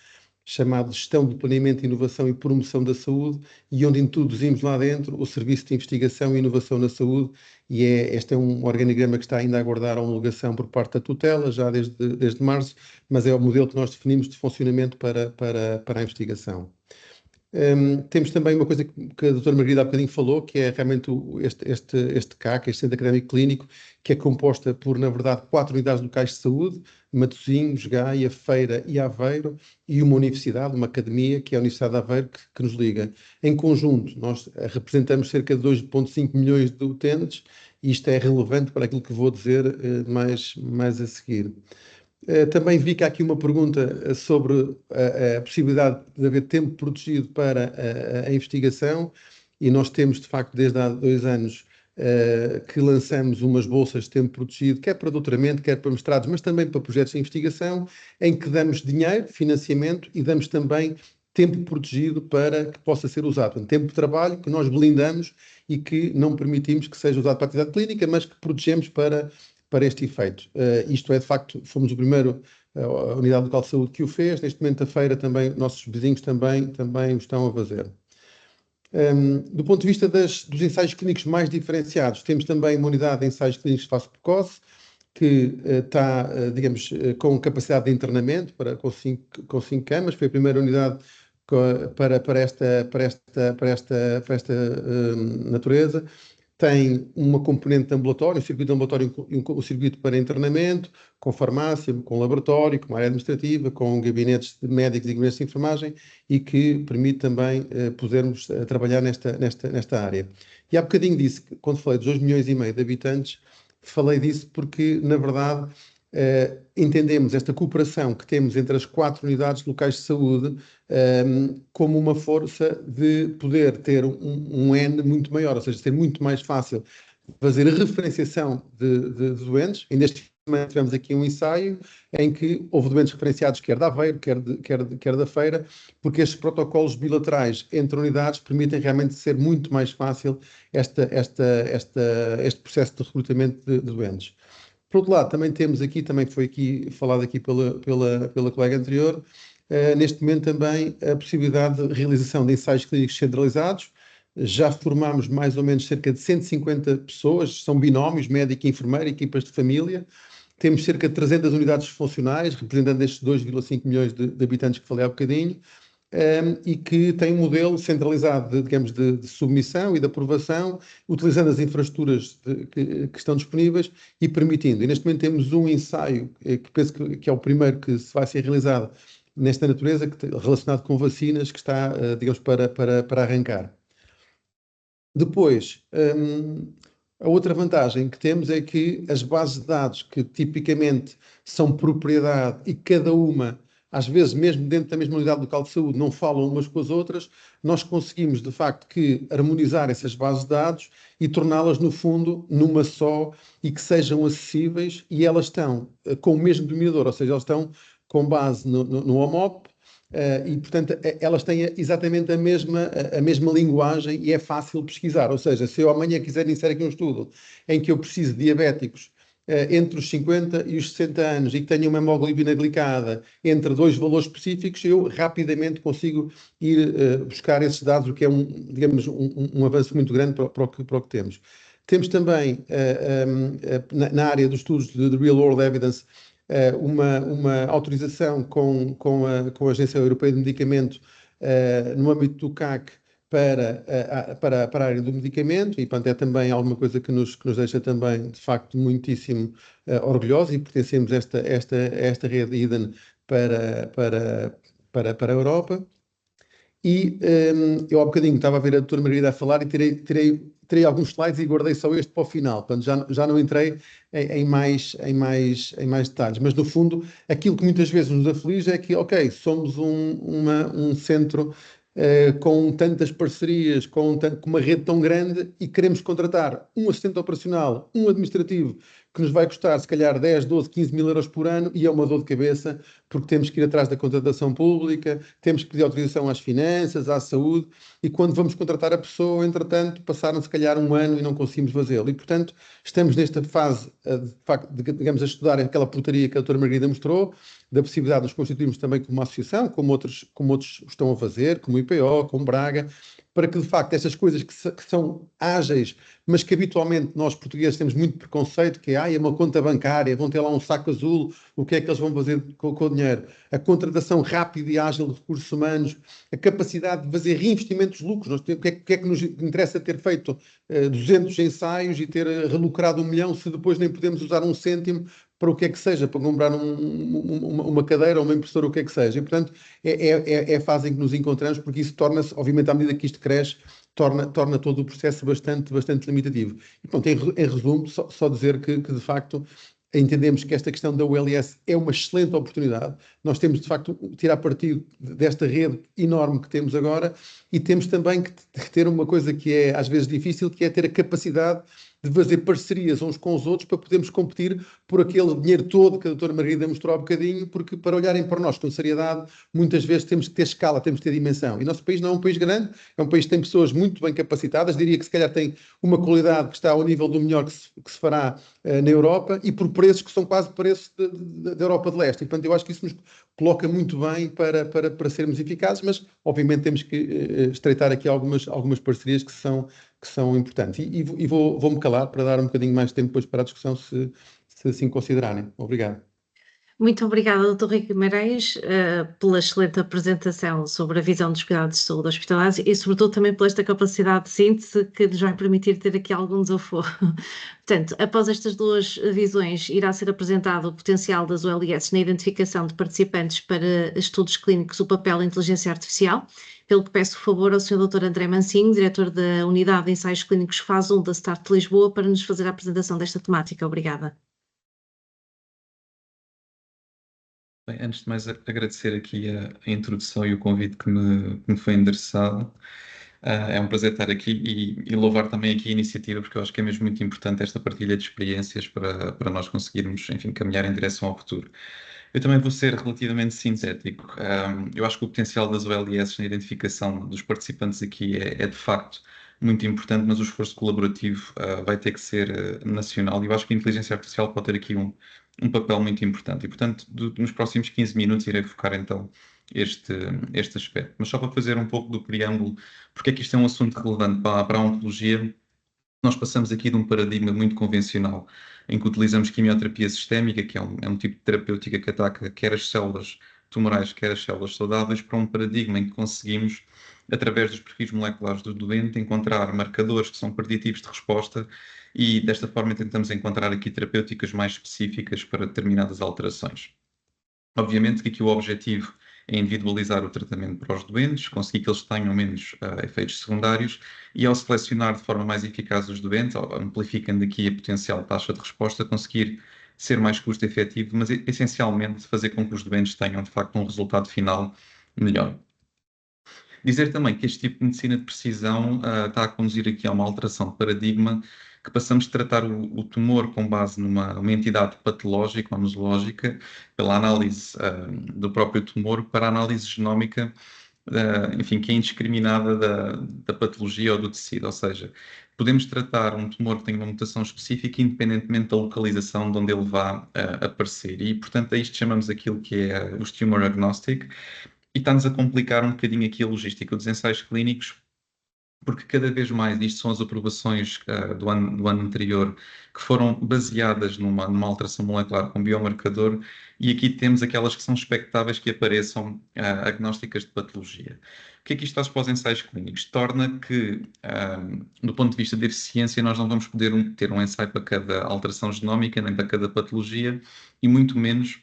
chamado Gestão de Planeamento, Inovação e Promoção da Saúde, e onde introduzimos lá dentro o Serviço de Investigação e Inovação na Saúde, e este é um organigrama que está ainda a aguardar a homologação por parte da tutela, já desde março, mas é o modelo que nós definimos de funcionamento para a investigação. Temos também uma coisa que a doutora Margarida há bocadinho falou, que é realmente este CAC, este Centro Académico Clínico, que é composta por, na verdade, 4 unidades locais de saúde, Matosinhos, Gaia, Feira e Aveiro, e uma universidade, uma academia, que é a Universidade de Aveiro, que nos liga. Em conjunto, nós representamos cerca de 2,5 milhões de utentes, e isto é relevante para aquilo que vou dizer mais a seguir. Também vi que há aqui uma pergunta sobre a possibilidade de haver tempo protegido para a investigação, e nós temos, de facto, desde há 2 anos, que lançamos umas bolsas de tempo protegido, quer para doutoramento, quer para mestrados, mas também para projetos de investigação, em que damos dinheiro, financiamento, e damos também tempo protegido para que possa ser usado. Um tempo de trabalho que nós blindamos e que não permitimos que seja usado para a atividade clínica, mas que protegemos para este efeito. Isto é, de facto, fomos o primeiro, a Unidade Local de Saúde que o fez. Neste momento, a Feira também, nossos vizinhos também o estão a fazer. Do ponto de vista dos ensaios clínicos mais diferenciados, temos também uma unidade de ensaios clínicos de fase precoce, que está, digamos, com capacidade de internamento com 5 camas. Foi a primeira unidade para esta natureza. Tem uma componente ambulatória, um circuito ambulatório e um circuito para internamento, com farmácia, com laboratório, com área administrativa, com gabinetes de médicos e gabinetes de enfermagem, e que permite também podermos trabalhar nesta área. E há bocadinho disse, quando falei dos 2,5 milhões de habitantes, falei disso porque, na verdade, entendemos esta cooperação que temos entre as 4 unidades locais de saúde como uma força de poder ter um N muito maior, ou seja, ser muito mais fácil fazer a referenciação de doentes. E neste momento tivemos aqui um ensaio em que houve doentes referenciados, quer da Aveiro, quer da Feira, porque estes protocolos bilaterais entre unidades permitem realmente ser muito mais fácil este processo de recrutamento de doentes. Por outro lado, também temos aqui, também foi falado aqui pela colega anterior, neste momento também a possibilidade de realização de ensaios clínicos centralizados. Já formámos mais ou menos cerca de 150 pessoas, são binómios, médico e enfermeiro, equipas de família. Temos cerca de 300 unidades funcionais, representando estes 2,5 milhões de habitantes que falei há bocadinho, e que tem um modelo centralizado de submissão e de aprovação, utilizando as infraestruturas que estão disponíveis e permitindo. E neste momento temos um ensaio, que penso que é o primeiro que vai ser realizado nesta natureza, relacionado com vacinas, que está, digamos, para arrancar. Depois, a outra vantagem que temos é que as bases de dados, que tipicamente são propriedade e cada uma, às vezes mesmo dentro da mesma unidade local de saúde, não falam umas com as outras, nós conseguimos de facto que harmonizar essas bases de dados e torná-las no fundo numa só, e que sejam acessíveis, e elas estão com o mesmo dominador, ou seja, elas estão com base no OMOP, e portanto elas têm exatamente a mesma linguagem e é fácil pesquisar. Ou seja, se eu amanhã quiser iniciar aqui um estudo em que eu preciso de diabéticos entre os 50 e os 60 anos e que tenham uma hemoglobina glicada entre 2 valores específicos, eu rapidamente consigo ir buscar esses dados, o que é digamos, um avanço muito grande para o que temos. Temos também, na área dos estudos de Real World Evidence, uma autorização com a Agência Europeia de Medicamento no âmbito do CAC para a área do medicamento, e portanto é também alguma coisa que nos deixa também, de facto, muitíssimo orgulhosos, e pertencemos a esta rede IDEN para a Europa. E eu há bocadinho estava a ver a doutora Margarida a falar e tirei alguns slides e guardei só este para o final, portanto já não entrei em mais detalhes, mas no fundo aquilo que muitas vezes nos aflige é que, ok, somos um centro com tantas parcerias, com uma rede tão grande, e queremos contratar um assistente operacional, um administrativo, que nos vai custar se calhar 10, 12, 15 mil euros por ano, e é uma dor de cabeça, porque temos que ir atrás da contratação pública, temos que pedir autorização às finanças, à saúde, e quando vamos contratar a pessoa, entretanto, passaram se calhar um ano e não conseguimos fazê-lo. E, portanto, estamos nesta fase, de facto, digamos, a estudar aquela portaria que a doutora Margarida mostrou, da possibilidade de nos constituirmos também como uma associação, como outros estão a fazer, como o IPO, como Braga, para que, de facto, estas coisas que são ágeis, mas que habitualmente nós portugueses temos muito preconceito, que é uma conta bancária, vão ter lá um saco azul, o que é que eles vão fazer com o dinheiro? A contratação rápida e ágil de recursos humanos, a capacidade de fazer reinvestimentos de lucros. O que é que nos interessa ter feito 200 ensaios e ter relucrado 1 milhão se depois nem podemos usar 1 cêntimo para o que é que seja, para comprar uma cadeira ou uma impressora, o que é que seja. E, portanto, é a fase em que nos encontramos, porque isso torna-se, obviamente, à medida que isto cresce, torna todo o processo bastante limitativo. E, pronto, em resumo, só dizer que, de facto, entendemos que esta questão da ULS é uma excelente oportunidade. Nós temos, de facto, tirar partido desta rede enorme que temos agora e temos também que ter uma coisa que é, às vezes, difícil, que é ter a capacidade de fazer parcerias uns com os outros para podermos competir por aquele dinheiro todo que a doutora Margarida mostrou há bocadinho, porque para olharem para nós com seriedade, muitas vezes temos que ter escala, temos que ter dimensão. E o nosso país não é um país grande, é um país que tem pessoas muito bem capacitadas, diria que se calhar tem uma qualidade que está ao nível do melhor que se fará na Europa e por preços que são quase preços da Europa de Leste. E, portanto, eu acho que isso nos coloca muito bem para sermos eficazes, mas obviamente temos que estreitar aqui algumas parcerias que são importantes. E vou-me calar para dar um bocadinho mais de tempo depois para a discussão, se assim considerarem. Obrigado. Muito obrigada, Dr. Rui Guimarães, pela excelente apresentação sobre a visão dos cuidados de saúde hospitalares e, sobretudo, também por esta capacidade de síntese que nos vai permitir ter aqui algum desafio. Portanto, após estas duas visões, irá ser apresentado o potencial das OLS na identificação de participantes para estudos clínicos, o papel da inteligência artificial, pelo que peço o favor ao Sr. Dr. André Mancinho, diretor da Unidade de Ensaios Clínicos Fase 1 da START de Lisboa, para nos fazer a apresentação desta temática. Obrigada. Bem, antes de mais, agradecer aqui a introdução e o convite que me foi endereçado. É um prazer estar aqui e louvar também aqui a iniciativa, porque eu acho que é mesmo muito importante esta partilha de experiências para nós conseguirmos, enfim, caminhar em direção ao futuro. Eu também vou ser relativamente sintético. Eu acho que o potencial das OLS na identificação dos participantes aqui é de facto muito importante, mas o esforço colaborativo vai ter que ser nacional e eu acho que a inteligência artificial pode ter aqui um papel muito importante. E, portanto, nos próximos 15 minutos irei focar então este aspecto. Mas só para fazer um pouco do preâmbulo, porque é que isto é um assunto relevante para a oncologia, nós passamos aqui de um paradigma muito convencional, em que utilizamos quimioterapia sistémica, que é um tipo de terapêutica que ataca quer as células tumorais, quer as células saudáveis, para um paradigma em que conseguimos, através dos perfis moleculares do doente, encontrar marcadores que são preditivos de resposta e, desta forma, tentamos encontrar aqui terapêuticas mais específicas para determinadas alterações. Obviamente que aqui o objetivo é individualizar o tratamento para os doentes, conseguir que eles tenham menos efeitos secundários e, ao selecionar de forma mais eficaz os doentes, amplificando aqui a potencial taxa de resposta, conseguir ser mais custo-efetivo, mas essencialmente fazer com que os doentes tenham, de facto, um resultado final melhor. Dizer também que este tipo de medicina de precisão está a conduzir aqui a uma alteração de paradigma, que passamos de tratar o tumor com base numa entidade patológica ou nosológica, pela análise do próprio tumor, para a análise genómica, enfim, que é indiscriminada da patologia ou do tecido, ou seja, podemos tratar um tumor que tem uma mutação específica independentemente da localização de onde ele vá aparecer. E, portanto, a isto chamamos aquilo que é os tumor agnostic, e está-nos a complicar um bocadinho aqui a logística dos ensaios clínicos, porque cada vez mais isto são as aprovações do ano anterior que foram baseadas numa alteração molecular com biomarcador, e aqui temos aquelas que são expectáveis que apareçam agnósticas de patologia. O que é que isto faz para os ensaios clínicos? Torna que, do ponto de vista de eficiência, nós não vamos poder ter um ensaio para cada alteração genómica, nem para cada patologia, e muito menos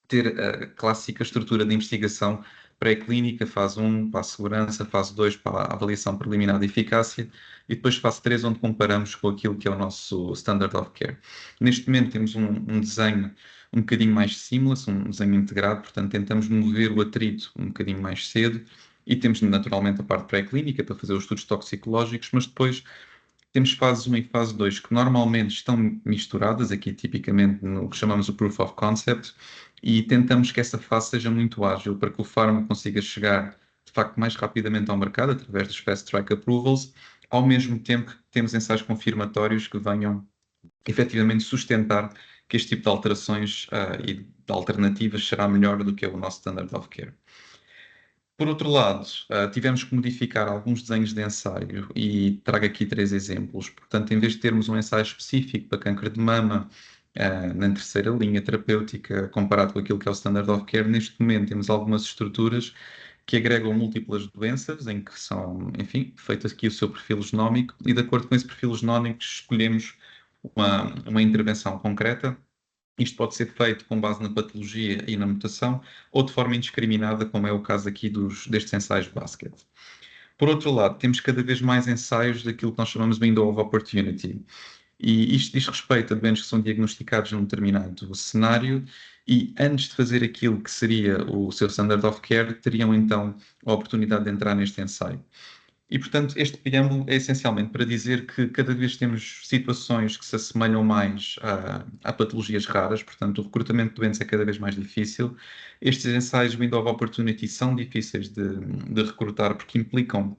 ter a clássica estrutura de investigação pré-clínica, fase 1 para a segurança, fase 2 para a avaliação preliminar de eficácia e depois fase 3 onde comparamos com aquilo que é o nosso standard of care. Neste momento temos um desenho um bocadinho mais seamless, um desenho integrado, portanto tentamos mover o atrito um bocadinho mais cedo e temos naturalmente a parte pré-clínica para fazer os estudos toxicológicos, mas depois temos fase 1 e fase 2 que normalmente estão misturadas, aqui tipicamente no que chamamos o Proof of Concept, e tentamos que essa fase seja muito ágil para que o fármaco consiga chegar, de facto, mais rapidamente ao mercado através dos Fast Track Approvals, ao mesmo tempo que temos ensaios confirmatórios que venham efetivamente sustentar que este tipo de alterações e de alternativas será melhor do que o nosso Standard of Care. Por outro lado, tivemos que modificar alguns desenhos de ensaio e trago aqui 3 exemplos. Portanto, em vez de termos um ensaio específico para câncer de mama, na terceira linha terapêutica, comparado com aquilo que é o standard of care, neste momento temos algumas estruturas que agregam múltiplas doenças, em que são, enfim, feito aqui o seu perfil genómico, e de acordo com esse perfil genómico escolhemos uma intervenção concreta. Isto pode ser feito com base na patologia e na mutação, ou de forma indiscriminada, como é o caso aqui destes ensaios de basket. Por outro lado, temos cada vez mais ensaios daquilo que nós chamamos de window of opportunity. E isto diz respeito a doentes que são diagnosticados num determinado cenário e antes de fazer aquilo que seria o seu standard of care, teriam então a oportunidade de entrar neste ensaio. E, portanto, este preâmbulo é essencialmente para dizer que cada vez temos situações que se assemelham mais a patologias raras, portanto, o recrutamento de doentes é cada vez mais difícil. Estes ensaios Window of Opportunity são difíceis de recrutar porque implicam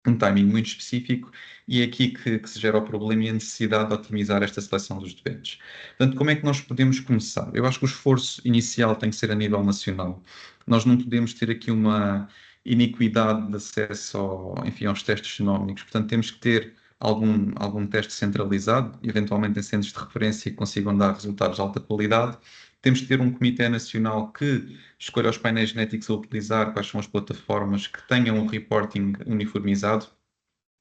um timing muito específico e é aqui que se gera o problema e a necessidade de otimizar esta seleção dos doentes. Portanto, como é que nós podemos começar? Eu acho que o esforço inicial tem que ser a nível nacional. Nós não podemos ter aqui uma iniquidade de acesso enfim, aos testes genómicos, portanto temos que ter algum teste centralizado, eventualmente em centros de referência que consigam dar resultados de alta qualidade. Temos que ter um comitê nacional que escolha os painéis genéticos a utilizar, quais são as plataformas que tenham um reporting uniformizado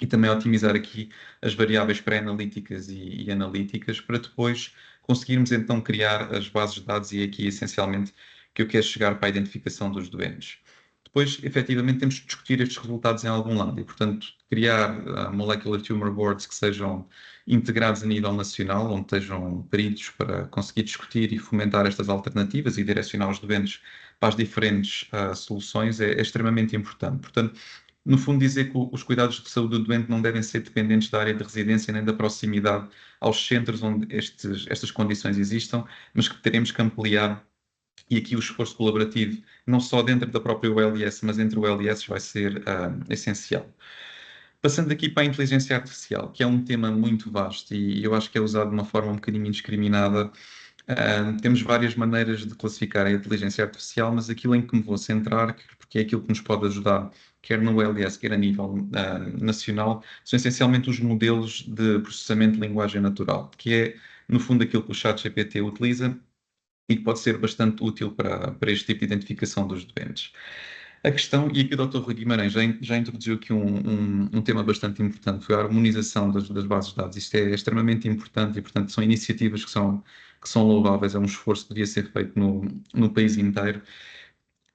e também otimizar aqui as variáveis pré-analíticas e analíticas para depois conseguirmos então criar as bases de dados e aqui essencialmente que eu quero chegar para a identificação dos doentes. Depois, efetivamente, temos que discutir estes resultados em algum lado e, portanto, criar molecular tumor boards que sejam integrados a nível nacional, onde estejam peritos para conseguir discutir e fomentar estas alternativas e direcionar os doentes para as diferentes soluções é extremamente importante. Portanto, no fundo, dizer que os cuidados de saúde do doente não devem ser dependentes da área de residência nem da proximidade aos centros onde estas condições existam, mas que teremos que ampliar e aqui o esforço colaborativo, não só dentro da própria ULS, mas entre o LS vai ser essencial. Passando aqui para a inteligência artificial, que é um tema muito vasto e eu acho que é usado de uma forma um bocadinho indiscriminada. Temos várias maneiras de classificar a inteligência artificial, mas aquilo em que me vou centrar, porque é aquilo que nos pode ajudar, quer no LS, quer a nível nacional, são essencialmente os modelos de processamento de linguagem natural, que é, no fundo, aquilo que o ChatGPT utiliza e que pode ser bastante útil para este tipo de identificação dos doentes. A questão, e aqui o Dr. Rui Guimarães já introduziu aqui um tema bastante importante, foi a harmonização das bases de dados. Isto é extremamente importante e, portanto, são iniciativas que são louváveis, é um esforço que devia ser feito no país inteiro.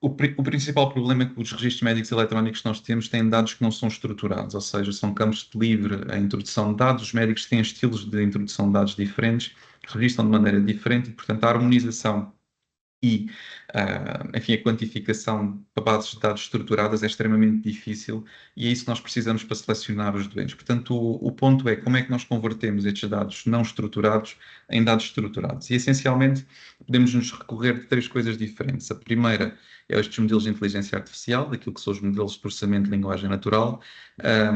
O principal problema é que os registros médicos eletrónicos que nós temos têm dados que não são estruturados, ou seja, são campos de livre a introdução de dados, os médicos têm estilos de introdução de dados diferentes, registram de maneira diferente e, portanto, a harmonização e, enfim, a quantificação para bases de dados estruturadas é extremamente difícil e é isso que nós precisamos para selecionar os doentes. Portanto, o ponto é como é que nós convertemos estes dados não estruturados em dados estruturados. E, essencialmente, podemos nos recorrer de 3 coisas diferentes. A primeira é estes modelos de inteligência artificial, daquilo que são os modelos de processamento de linguagem natural,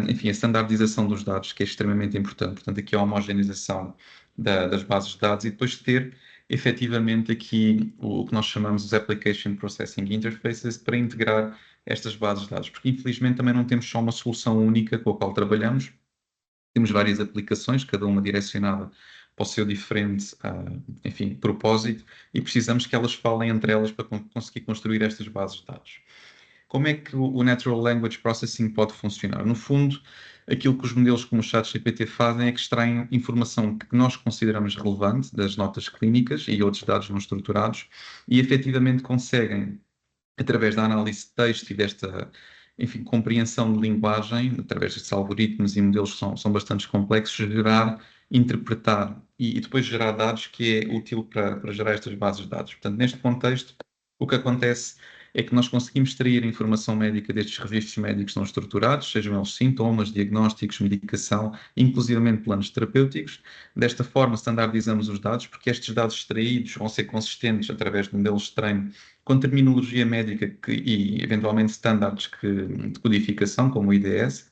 enfim, a standardização dos dados, que é extremamente importante. Portanto, aqui a homogeneização das bases de dados e depois ter efetivamente aqui o que nós chamamos de Application Processing Interfaces para integrar estas bases de dados, porque infelizmente também não temos só uma solução única com a qual trabalhamos, temos várias aplicações, cada uma direcionada para o seu diferente, enfim, propósito, e precisamos que elas falem entre elas para conseguir construir estas bases de dados. Como é que o Natural Language Processing pode funcionar? No fundo, aquilo que os modelos como o ChatGPT fazem é que extraem informação que nós consideramos relevante das notas clínicas e outros dados não estruturados e efetivamente conseguem, através da análise de texto e desta, enfim, compreensão de linguagem, através destes algoritmos e modelos que são bastante complexos, gerar, interpretar e depois gerar dados que é útil para gerar estas bases de dados. Portanto, neste contexto, o que acontece é que nós conseguimos extrair informação médica destes registros médicos não estruturados, sejam eles sintomas, diagnósticos, medicação, inclusivamente planos terapêuticos. Desta forma, standardizamos os dados, porque estes dados extraídos vão ser consistentes através de modelos de treino com terminologia médica e, eventualmente, standards de codificação, como o IDS.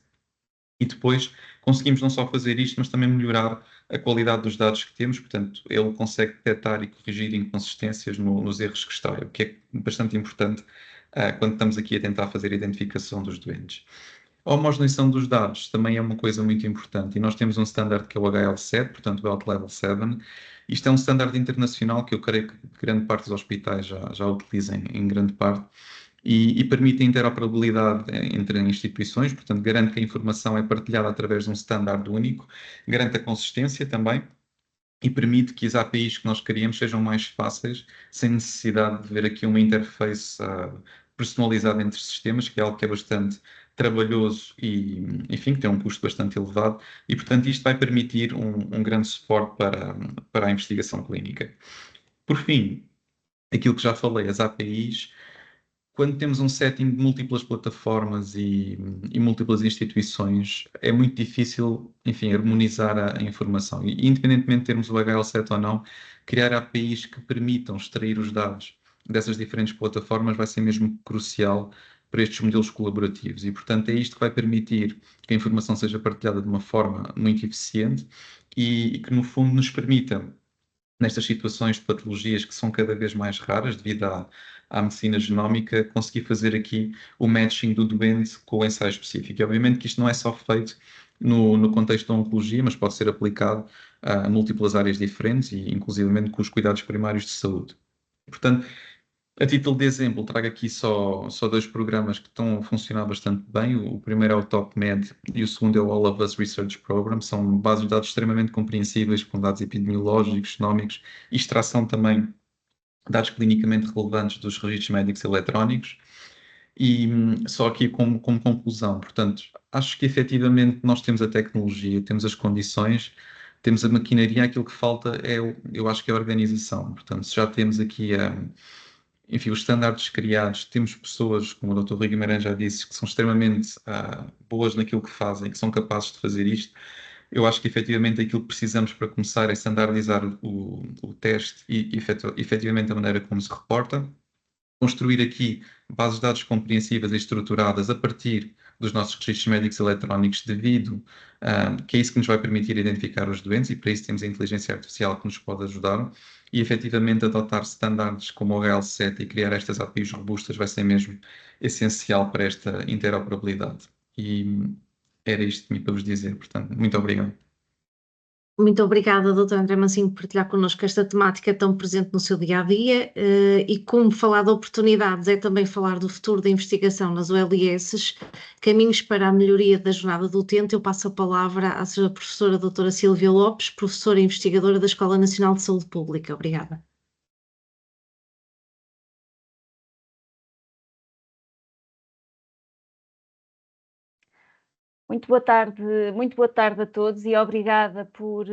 E depois conseguimos não só fazer isto, mas também melhorar a qualidade dos dados que temos, portanto, ele consegue detectar e corrigir inconsistências nos erros que extrai, o que é bastante importante quando estamos aqui a tentar fazer a identificação dos doentes. A homogeneização dos dados também é uma coisa muito importante e nós temos um standard que é o HL7, portanto o Health Level 7. Isto é um standard internacional que eu creio que grande parte dos hospitais já utilizem em grande parte e permite a interoperabilidade entre instituições, portanto garante que a informação é partilhada através de um standard único, garante a consistência também e permite que as APIs que nós criamos sejam mais fáceis, sem necessidade de ver aqui uma interface personalizada entre sistemas, que é algo que é bastante trabalhoso e, enfim, que tem um custo bastante elevado, e, portanto, isto vai permitir um grande suporte para a investigação clínica. Por fim, aquilo que já falei, as APIs, quando temos um setting de múltiplas plataformas e múltiplas instituições, é muito difícil, enfim, harmonizar a informação. E, independentemente de termos o HL7 ou não, criar APIs que permitam extrair os dados dessas diferentes plataformas vai ser mesmo crucial para estes modelos colaborativos. E, portanto, é isto que vai permitir que a informação seja partilhada de uma forma muito eficiente e que, no fundo, nos permita, nestas situações de patologias que são cada vez mais raras devido à medicina genómica, conseguir fazer aqui o matching do doente com o ensaio específico. E, obviamente que isto não é só feito no contexto da oncologia, mas pode ser aplicado a múltiplas áreas diferentes e inclusivamente com os cuidados primários de saúde. Portanto, a título de exemplo, trago aqui só dois programas que estão a funcionar bastante bem. O primeiro é o TopMed e o segundo é o All of Us Research Program. São bases de dados extremamente compreensíveis, com dados epidemiológicos, genómicos e extração também de dados clinicamente relevantes dos registros médicos eletrónicos. E só aqui como conclusão, portanto, acho que efetivamente nós temos a tecnologia, temos as condições, temos a maquinaria, aquilo que falta é, eu acho que é a organização. Portanto, se já temos aqui enfim, os estándares criados, temos pessoas, como o Dr. Rui Guimarães já disse, que são extremamente boas naquilo que fazem, que são capazes de fazer isto. Eu acho que efetivamente aquilo que precisamos para começar é standardizar o teste e efetivamente a maneira como se reporta, construir aqui bases de dados compreensivas e estruturadas a partir dos nossos registros médicos eletrónicos, devido que é isso que nos vai permitir identificar os doentes, e para isso temos a inteligência artificial que nos pode ajudar, e efetivamente adotar standards como o HL7 e criar estas APIs robustas vai ser mesmo essencial para esta interoperabilidade. E era isto que tinha para vos dizer, portanto, muito obrigado. Muito obrigada, Dr. André Mansinho, por partilhar connosco esta temática tão presente no seu dia-a-dia, e como falar de oportunidades é também falar do futuro da investigação nas OLS, caminhos para a melhoria da jornada do utente. Eu passo a palavra à sua professora doutora Sílvia Lopes, professora e investigadora da Escola Nacional de Saúde Pública. Obrigada. Muito boa tarde a todos e obrigada por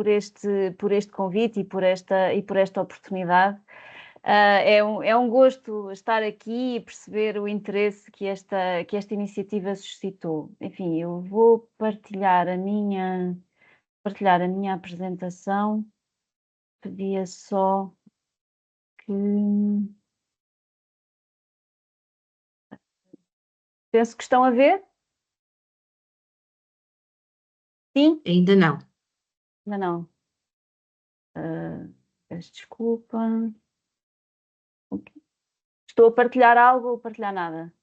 este convite e por esta oportunidade. É um gosto estar aqui e perceber o interesse que esta iniciativa suscitou. Enfim, eu vou partilhar a minha apresentação. Pedia só que... Penso que estão a ver? Sim? Ainda não. Ainda não. Peço desculpa. Estou a partilhar algo ou a partilhar nada?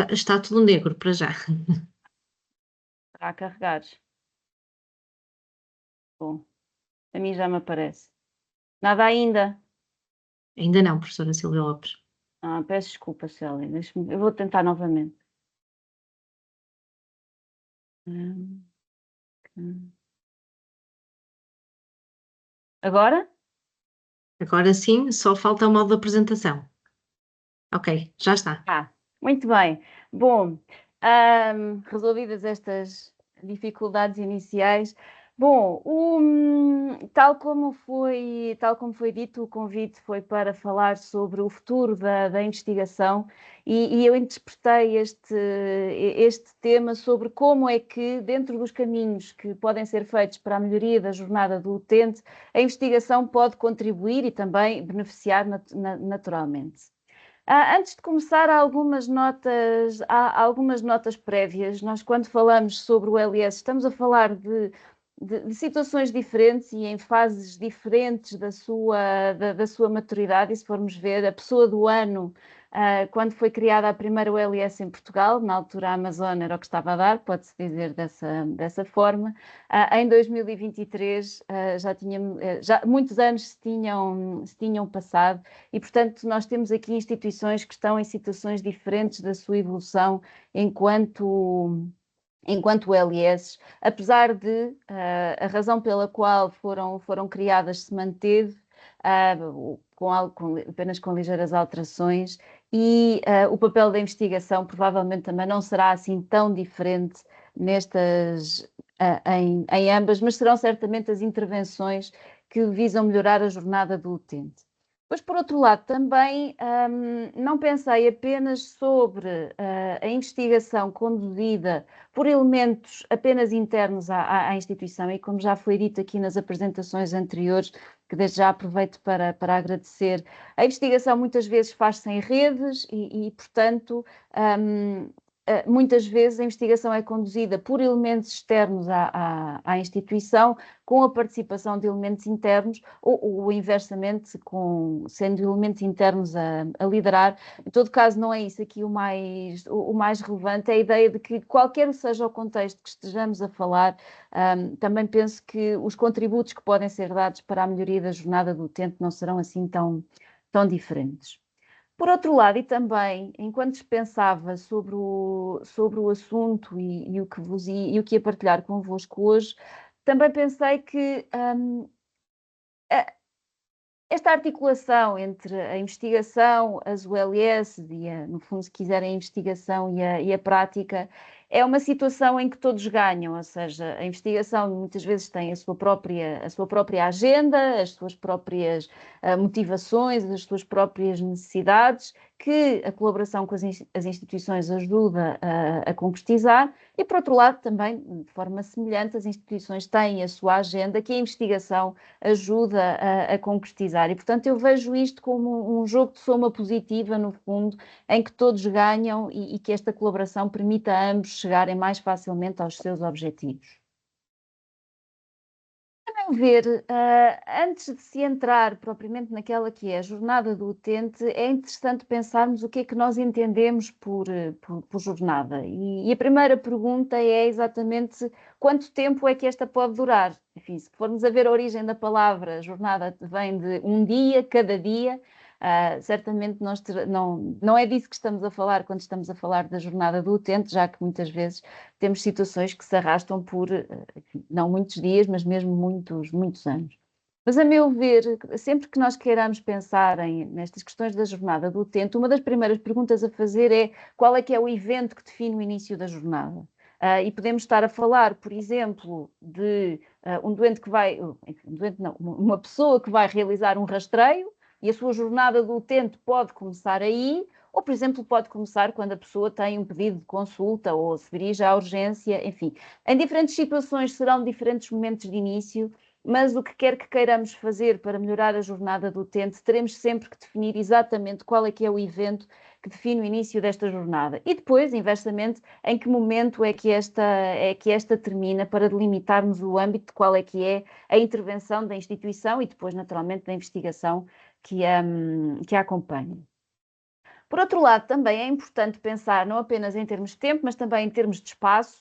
Está tudo negro para já. Está a carregar. Bom, a mim já me aparece. Nada ainda? Ainda não, professora Sílvia Lopes. Peço desculpa, Célia. Eu vou tentar novamente. Agora? Agora sim, só falta o modo de apresentação. Ok, já está. Muito bem. Bom, resolvidas estas dificuldades iniciais, bom, tal como foi dito, o convite foi para falar sobre o futuro da investigação e eu interpretei este tema sobre como é que, dentro dos caminhos que podem ser feitos para a melhoria da jornada do utente, a investigação pode contribuir e também beneficiar naturalmente. Antes de começar, há algumas notas prévias. Nós, quando falamos sobre o LS, estamos a falar de situações diferentes e em fases diferentes da sua maturidade. E se formos ver, a pessoa do ano, quando foi criada a primeira OLS em Portugal, na altura a Amazon era o que estava a dar, pode-se dizer dessa forma. Em 2023 já muitos anos se tinham passado e, portanto, nós temos aqui instituições que estão em situações diferentes da sua evolução enquanto LS, apesar de a razão pela qual foram criadas se manteve, apenas com ligeiras alterações, e o papel da investigação provavelmente também não será assim tão diferente em ambas, mas serão certamente as intervenções que visam melhorar a jornada do utente. Mas, por outro lado, também não pensei apenas sobre a investigação conduzida por elementos apenas internos à instituição, e como já foi dito aqui nas apresentações anteriores, que desde já aproveito para agradecer, a investigação muitas vezes faz-se em redes e portanto, muitas vezes a investigação é conduzida por elementos externos à instituição, com a participação de elementos internos, ou inversamente, sendo elementos internos a liderar. Em todo caso, não é isso aqui o mais relevante, é a ideia de que, qualquer seja o contexto que estejamos a falar, também penso que os contributos que podem ser dados para a melhoria da jornada do utente não serão assim tão diferentes. Por outro lado, e também, enquanto pensava sobre o assunto e o que ia partilhar convosco hoje, também pensei que esta articulação entre a investigação, as ULS e, no fundo, se quiserem, a investigação e a prática, é uma situação em que todos ganham, ou seja, a investigação muitas vezes tem a sua própria agenda, as suas próprias motivações, as suas próprias necessidades, que a colaboração com as instituições ajuda a concretizar, e, por outro lado, também, de forma semelhante, as instituições têm a sua agenda, que a investigação ajuda a concretizar. E, portanto, eu vejo isto como um jogo de soma positiva, no fundo, em que todos ganham e que esta colaboração permita a ambos chegarem mais facilmente aos seus objetivos. A meu ver, antes de se entrar propriamente naquela que é a jornada do utente, é interessante pensarmos o que é que nós entendemos por jornada. E a primeira pergunta é exatamente quanto tempo é que esta pode durar. Enfim, se formos a ver a origem da palavra, jornada vem de um dia, cada dia. Certamente não é disso que estamos a falar quando estamos a falar da jornada do utente, já que muitas vezes temos situações que se arrastam por, enfim, não muitos dias, mas mesmo muitos anos. Mas, a meu ver, sempre que nós queiramos pensar nestas questões da jornada do utente, uma das primeiras perguntas a fazer é: qual é que é o evento que define o início da jornada? E podemos estar a falar, por exemplo, de um doente que vai, uma pessoa que vai realizar um rastreio, e a sua jornada do utente pode começar aí, ou, por exemplo, pode começar quando a pessoa tem um pedido de consulta ou se dirige à urgência, enfim. Em diferentes situações serão diferentes momentos de início, mas o que quer que queiramos fazer para melhorar a jornada do utente, teremos sempre que definir exatamente qual é que é o evento que define o início desta jornada. E depois, inversamente, em que momento é que esta termina, para delimitarmos o âmbito de qual é que é a intervenção da instituição e depois, naturalmente, da investigação que a acompanha. Por outro lado, também é importante pensar não apenas em termos de tempo, mas também em termos de espaço,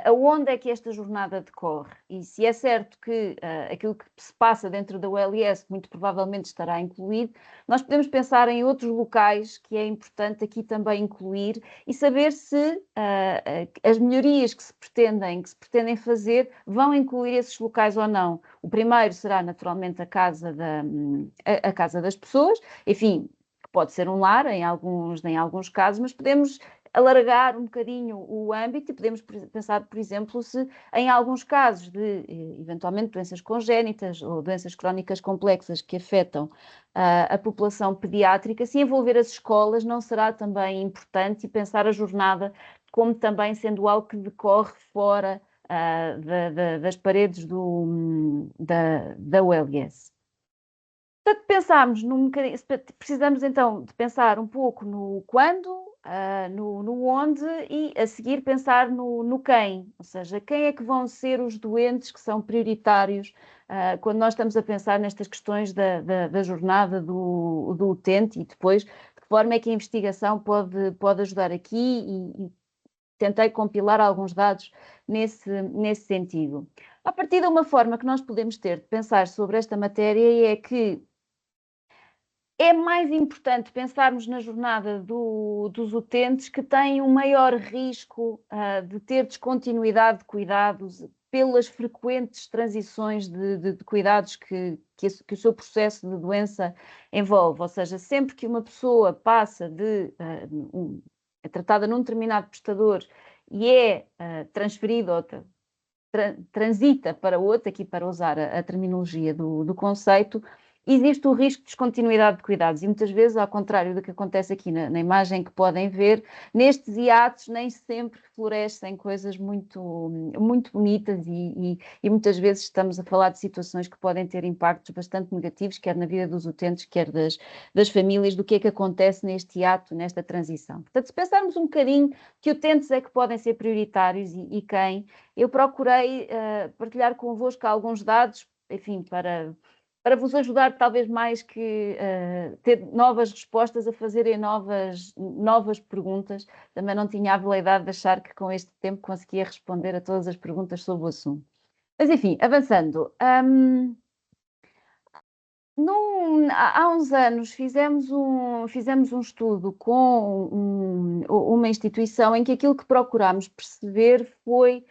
aonde é que esta jornada decorre. E se é certo que aquilo que se passa dentro da OLS muito provavelmente estará incluído, nós podemos pensar em outros locais que é importante aqui também incluir e saber se as melhorias que se pretendem fazer vão incluir esses locais ou não. O primeiro será naturalmente a casa das pessoas, enfim, pode ser um lar em alguns casos, mas podemos alargar um bocadinho o âmbito e podemos pensar, por exemplo, se em alguns casos de, eventualmente, doenças congénitas ou doenças crónicas complexas que afetam a população pediátrica, se envolver as escolas não será também importante, e pensar a jornada como também sendo algo que decorre fora das paredes da OLS. Portanto, precisamos então de pensar um pouco no quando, no onde e a seguir pensar no quem, ou seja, quem é que vão ser os doentes que são prioritários quando nós estamos a pensar nestas questões da jornada do utente e depois de que forma é que a investigação pode ajudar aqui e tentei compilar alguns dados nesse sentido. A partir de uma forma que nós podemos ter de pensar sobre esta matéria é que é mais importante pensarmos na jornada dos utentes que têm um maior risco de ter descontinuidade de cuidados pelas frequentes transições de cuidados que o seu processo de doença envolve. Ou seja, sempre que uma pessoa passa é tratada num determinado prestador e é transferida ou transita para outro, aqui para usar a terminologia do conceito, existe o risco de descontinuidade de cuidados e muitas vezes, ao contrário do que acontece aqui na imagem que podem ver, nestes hiatos nem sempre florescem coisas muito, muito bonitas e muitas vezes estamos a falar de situações que podem ter impactos bastante negativos, quer na vida dos utentes, quer das famílias, do que é que acontece neste hiato, nesta transição. Portanto, se pensarmos um bocadinho que utentes é que podem ser prioritários e quem, eu procurei partilhar convosco alguns dados, enfim, para vos ajudar talvez mais que ter novas respostas, a fazerem novas perguntas. Também não tinha a veleidade de achar que com este tempo conseguia responder a todas as perguntas sobre o assunto. Mas enfim, avançando. Há uns anos fizemos um estudo com uma instituição em que aquilo que procurámos perceber foi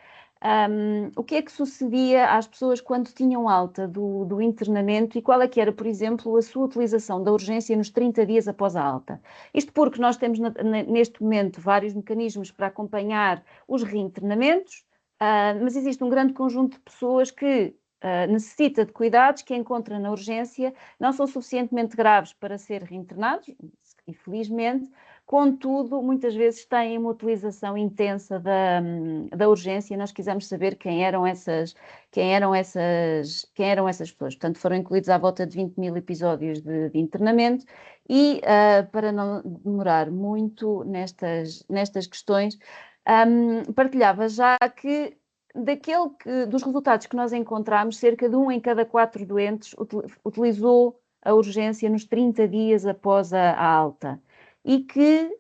o que é que sucedia às pessoas quando tinham alta do internamento e qual é que era, por exemplo, a sua utilização da urgência nos 30 dias após a alta. Isto porque nós temos neste momento vários mecanismos para acompanhar os reinternamentos, mas existe um grande conjunto de pessoas que necessita de cuidados que encontra na urgência, não são suficientemente graves para ser reinternados, infelizmente, contudo, muitas vezes têm uma utilização intensa da urgência e nós quisemos saber quem eram essas pessoas. Portanto, foram incluídos à volta de 20 mil episódios de internamento e, para não demorar muito nestas questões, partilhava já que dos resultados que nós encontramos, cerca de 1 em cada 4 doentes utilizou a urgência nos 30 dias após a alta. E que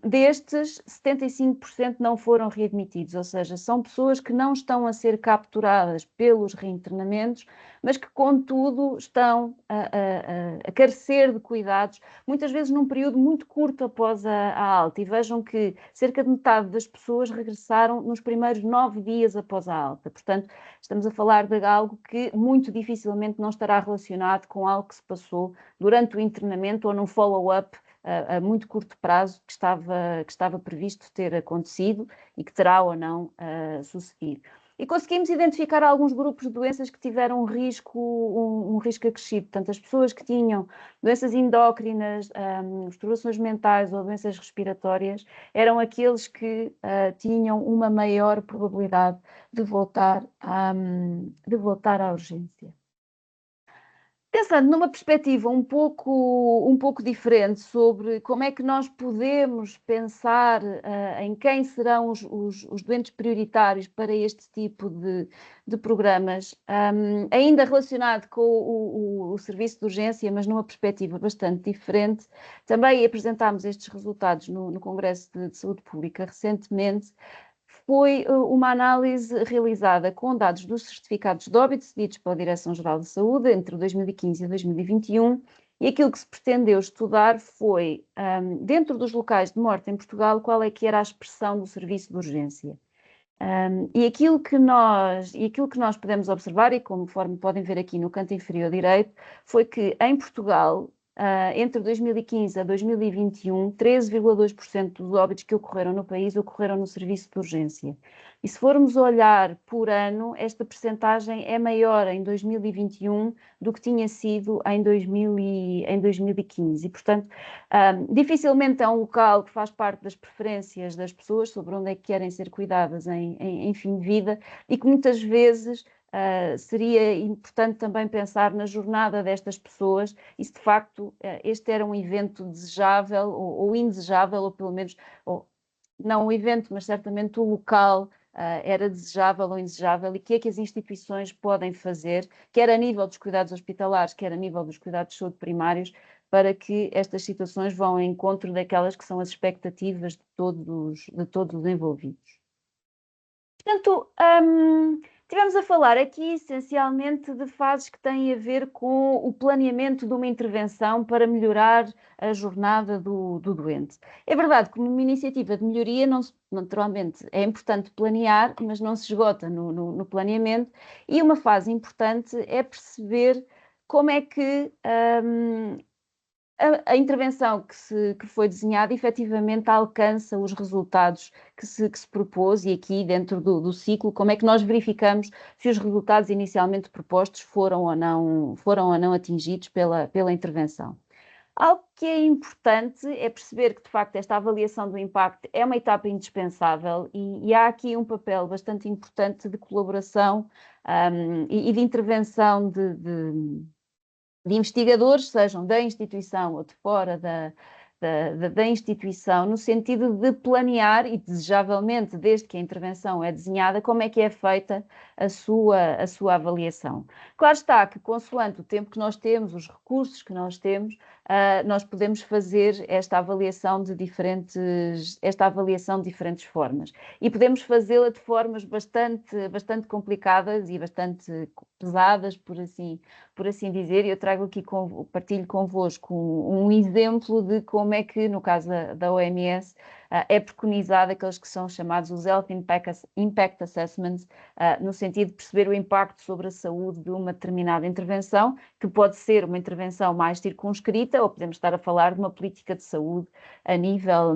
destes, 75% não foram readmitidos, ou seja, são pessoas que não estão a ser capturadas pelos reinternamentos, mas que, contudo, estão a carecer de cuidados, muitas vezes num período muito curto após a alta. E vejam que cerca de metade das pessoas regressaram nos primeiros 9 dias após a alta. Portanto, estamos a falar de algo que muito dificilmente não estará relacionado com algo que se passou durante o internamento ou num follow-up a muito curto prazo que estava previsto ter acontecido e que terá ou não sucedido. E conseguimos identificar alguns grupos de doenças que tiveram um risco acrescido. Portanto, as pessoas que tinham doenças endócrinas, perturbações mentais ou doenças respiratórias eram aqueles que tinham uma maior probabilidade de voltar à urgência. Pensando numa perspectiva um pouco diferente sobre como é que nós podemos pensar em quem serão os doentes prioritários para este tipo de programas, ainda relacionado com o serviço de urgência, mas numa perspectiva bastante diferente, também apresentámos estes resultados no Congresso de Saúde Pública recentemente. Foi uma análise realizada com dados dos certificados de óbito cedidos pela Direção-Geral de Saúde entre 2015 e 2021 e aquilo que se pretendeu estudar foi, dentro dos locais de morte em Portugal, qual é que era a expressão do serviço de urgência. E aquilo que nós podemos observar, e conforme podem ver aqui no canto inferior direito, foi que em Portugal, entre 2015 a 2021, 13,2% dos óbitos que ocorreram no país ocorreram no serviço de urgência. E se formos olhar por ano, esta percentagem é maior em 2021 do que tinha sido em 2015. E, portanto, dificilmente é um local que faz parte das preferências das pessoas sobre onde é que querem ser cuidadas em fim de vida e que muitas vezes seria importante também pensar na jornada destas pessoas e se de facto este era um evento desejável ou indesejável, ou pelo menos, não o evento, mas certamente o local era desejável ou indesejável, e o que é que as instituições podem fazer, quer a nível dos cuidados hospitalares, quer a nível dos cuidados de saúde primários, para que estas situações vão ao encontro daquelas que são as expectativas de todos os envolvidos. Portanto, estivemos a falar aqui essencialmente de fases que têm a ver com o planeamento de uma intervenção para melhorar a jornada do doente. É verdade que uma iniciativa de melhoria, naturalmente, é importante planear, mas não se esgota no planeamento, e uma fase importante é perceber como é que a intervenção que foi desenhada efetivamente alcança os resultados que se propôs, e aqui dentro do ciclo, como é que nós verificamos se os resultados inicialmente propostos foram ou não atingidos pela intervenção. Algo que é importante é perceber que, de facto, esta avaliação do impacto é uma etapa indispensável e há aqui um papel bastante importante de colaboração e de intervenção de investigadores, sejam da instituição ou de fora da instituição, no sentido de planear e, desejavelmente, desde que a intervenção é desenhada, como é que é feita a sua avaliação. Claro está que, consoante o tempo que nós temos, os recursos que nós temos, nós podemos fazer esta avaliação de diferentes formas. E podemos fazê-la de formas bastante complicadas e bastante pesadas, por assim dizer. Eu trago aqui, partilho convosco um exemplo de como é que, no caso da OMS, é preconizado aqueles que são chamados os Health Impact Assessments, no sentido de perceber o impacto sobre a saúde de uma determinada intervenção, que pode ser uma intervenção mais circunscrita, ou podemos estar a falar de uma política de saúde a nível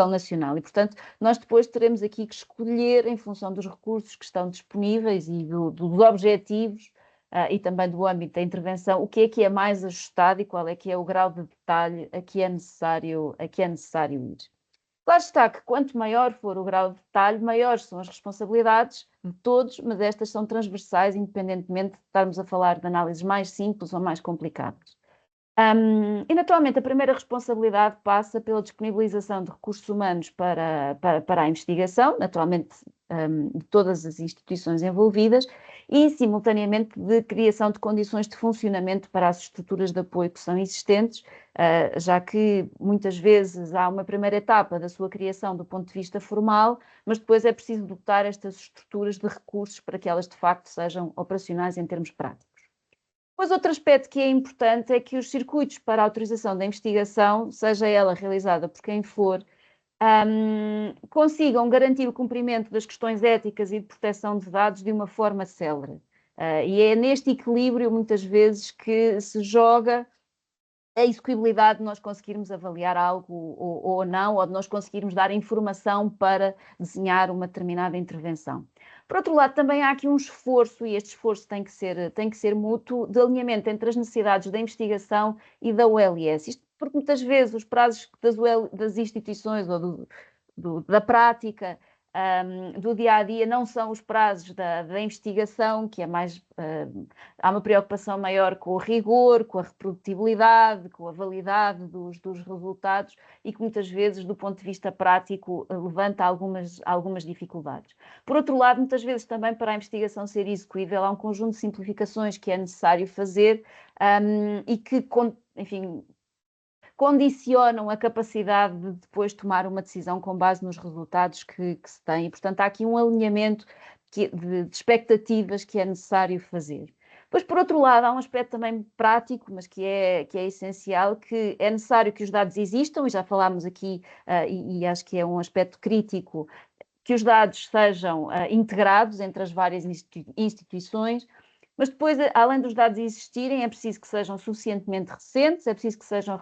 nacional. E, portanto, nós depois teremos aqui que escolher, em função dos recursos que estão disponíveis e dos objetivos, e também do âmbito da intervenção, o que é mais ajustado e qual é que é o grau de detalhe a que é necessário ir. Claro está que quanto maior for o grau de detalhe, maiores são as responsabilidades de todos, mas estas são transversais, independentemente de estarmos a falar de análises mais simples ou mais complicadas. E, naturalmente, a primeira responsabilidade passa pela disponibilização de recursos humanos para a investigação, naturalmente de todas as instituições envolvidas, e, simultaneamente, de criação de condições de funcionamento para as estruturas de apoio que são existentes, já que muitas vezes há uma primeira etapa da sua criação do ponto de vista formal, mas depois é preciso dotar estas estruturas de recursos para que elas, de facto, sejam operacionais em termos práticos. Depois, outro aspecto que é importante é que os circuitos para a autorização da investigação, seja ela realizada por quem for, consigam garantir o cumprimento das questões éticas e de proteção de dados de uma forma célere. E é neste equilíbrio, muitas vezes, que se joga a execuibilidade de nós conseguirmos avaliar algo ou não, ou de nós conseguirmos dar informação para desenhar uma determinada intervenção. Por outro lado, também há aqui um esforço, e este esforço tem que ser mútuo, de alinhamento entre as necessidades da investigação e da OLS. Isto porque muitas vezes os prazos das instituições ou da prática, do dia a dia, não são os prazos da investigação, que é mais. Há uma preocupação maior com o rigor, com a reprodutibilidade, com a validade dos resultados, e que muitas vezes, do ponto de vista prático, levanta algumas dificuldades. Por outro lado, muitas vezes também, para a investigação ser execuível, há um conjunto de simplificações que é necessário fazer e que, enfim, condicionam a capacidade de depois tomar uma decisão com base nos resultados que se tem. E, portanto, há aqui um alinhamento de expectativas que é necessário fazer. Depois, por outro lado, há um aspecto também prático, mas que é essencial, que é necessário que os dados existam, e já falámos aqui, e acho que é um aspecto crítico, que os dados sejam integrados entre as várias instituições. Mas depois, além dos dados existirem, é preciso que sejam suficientemente recentes, é preciso que sejam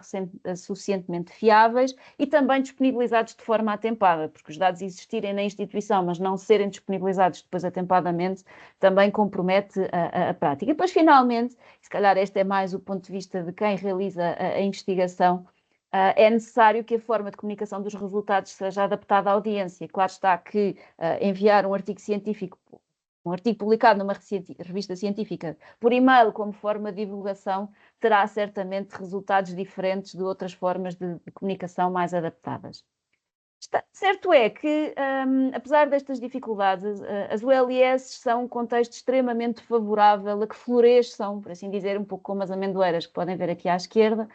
suficientemente fiáveis e também disponibilizados de forma atempada, porque os dados existirem na instituição, mas não serem disponibilizados depois atempadamente, também compromete a prática. E depois, finalmente, se calhar este é mais o ponto de vista de quem realiza a investigação, é necessário que a forma de comunicação dos resultados seja adaptada à audiência. Claro está que enviar um artigo científico um artigo publicado numa revista científica por e-mail como forma de divulgação terá certamente resultados diferentes de outras formas de comunicação mais adaptadas. Certo é que, apesar destas dificuldades, as ULS são um contexto extremamente favorável a que floresçam, por assim dizer, um pouco como as amendoeiras que podem ver aqui à esquerda,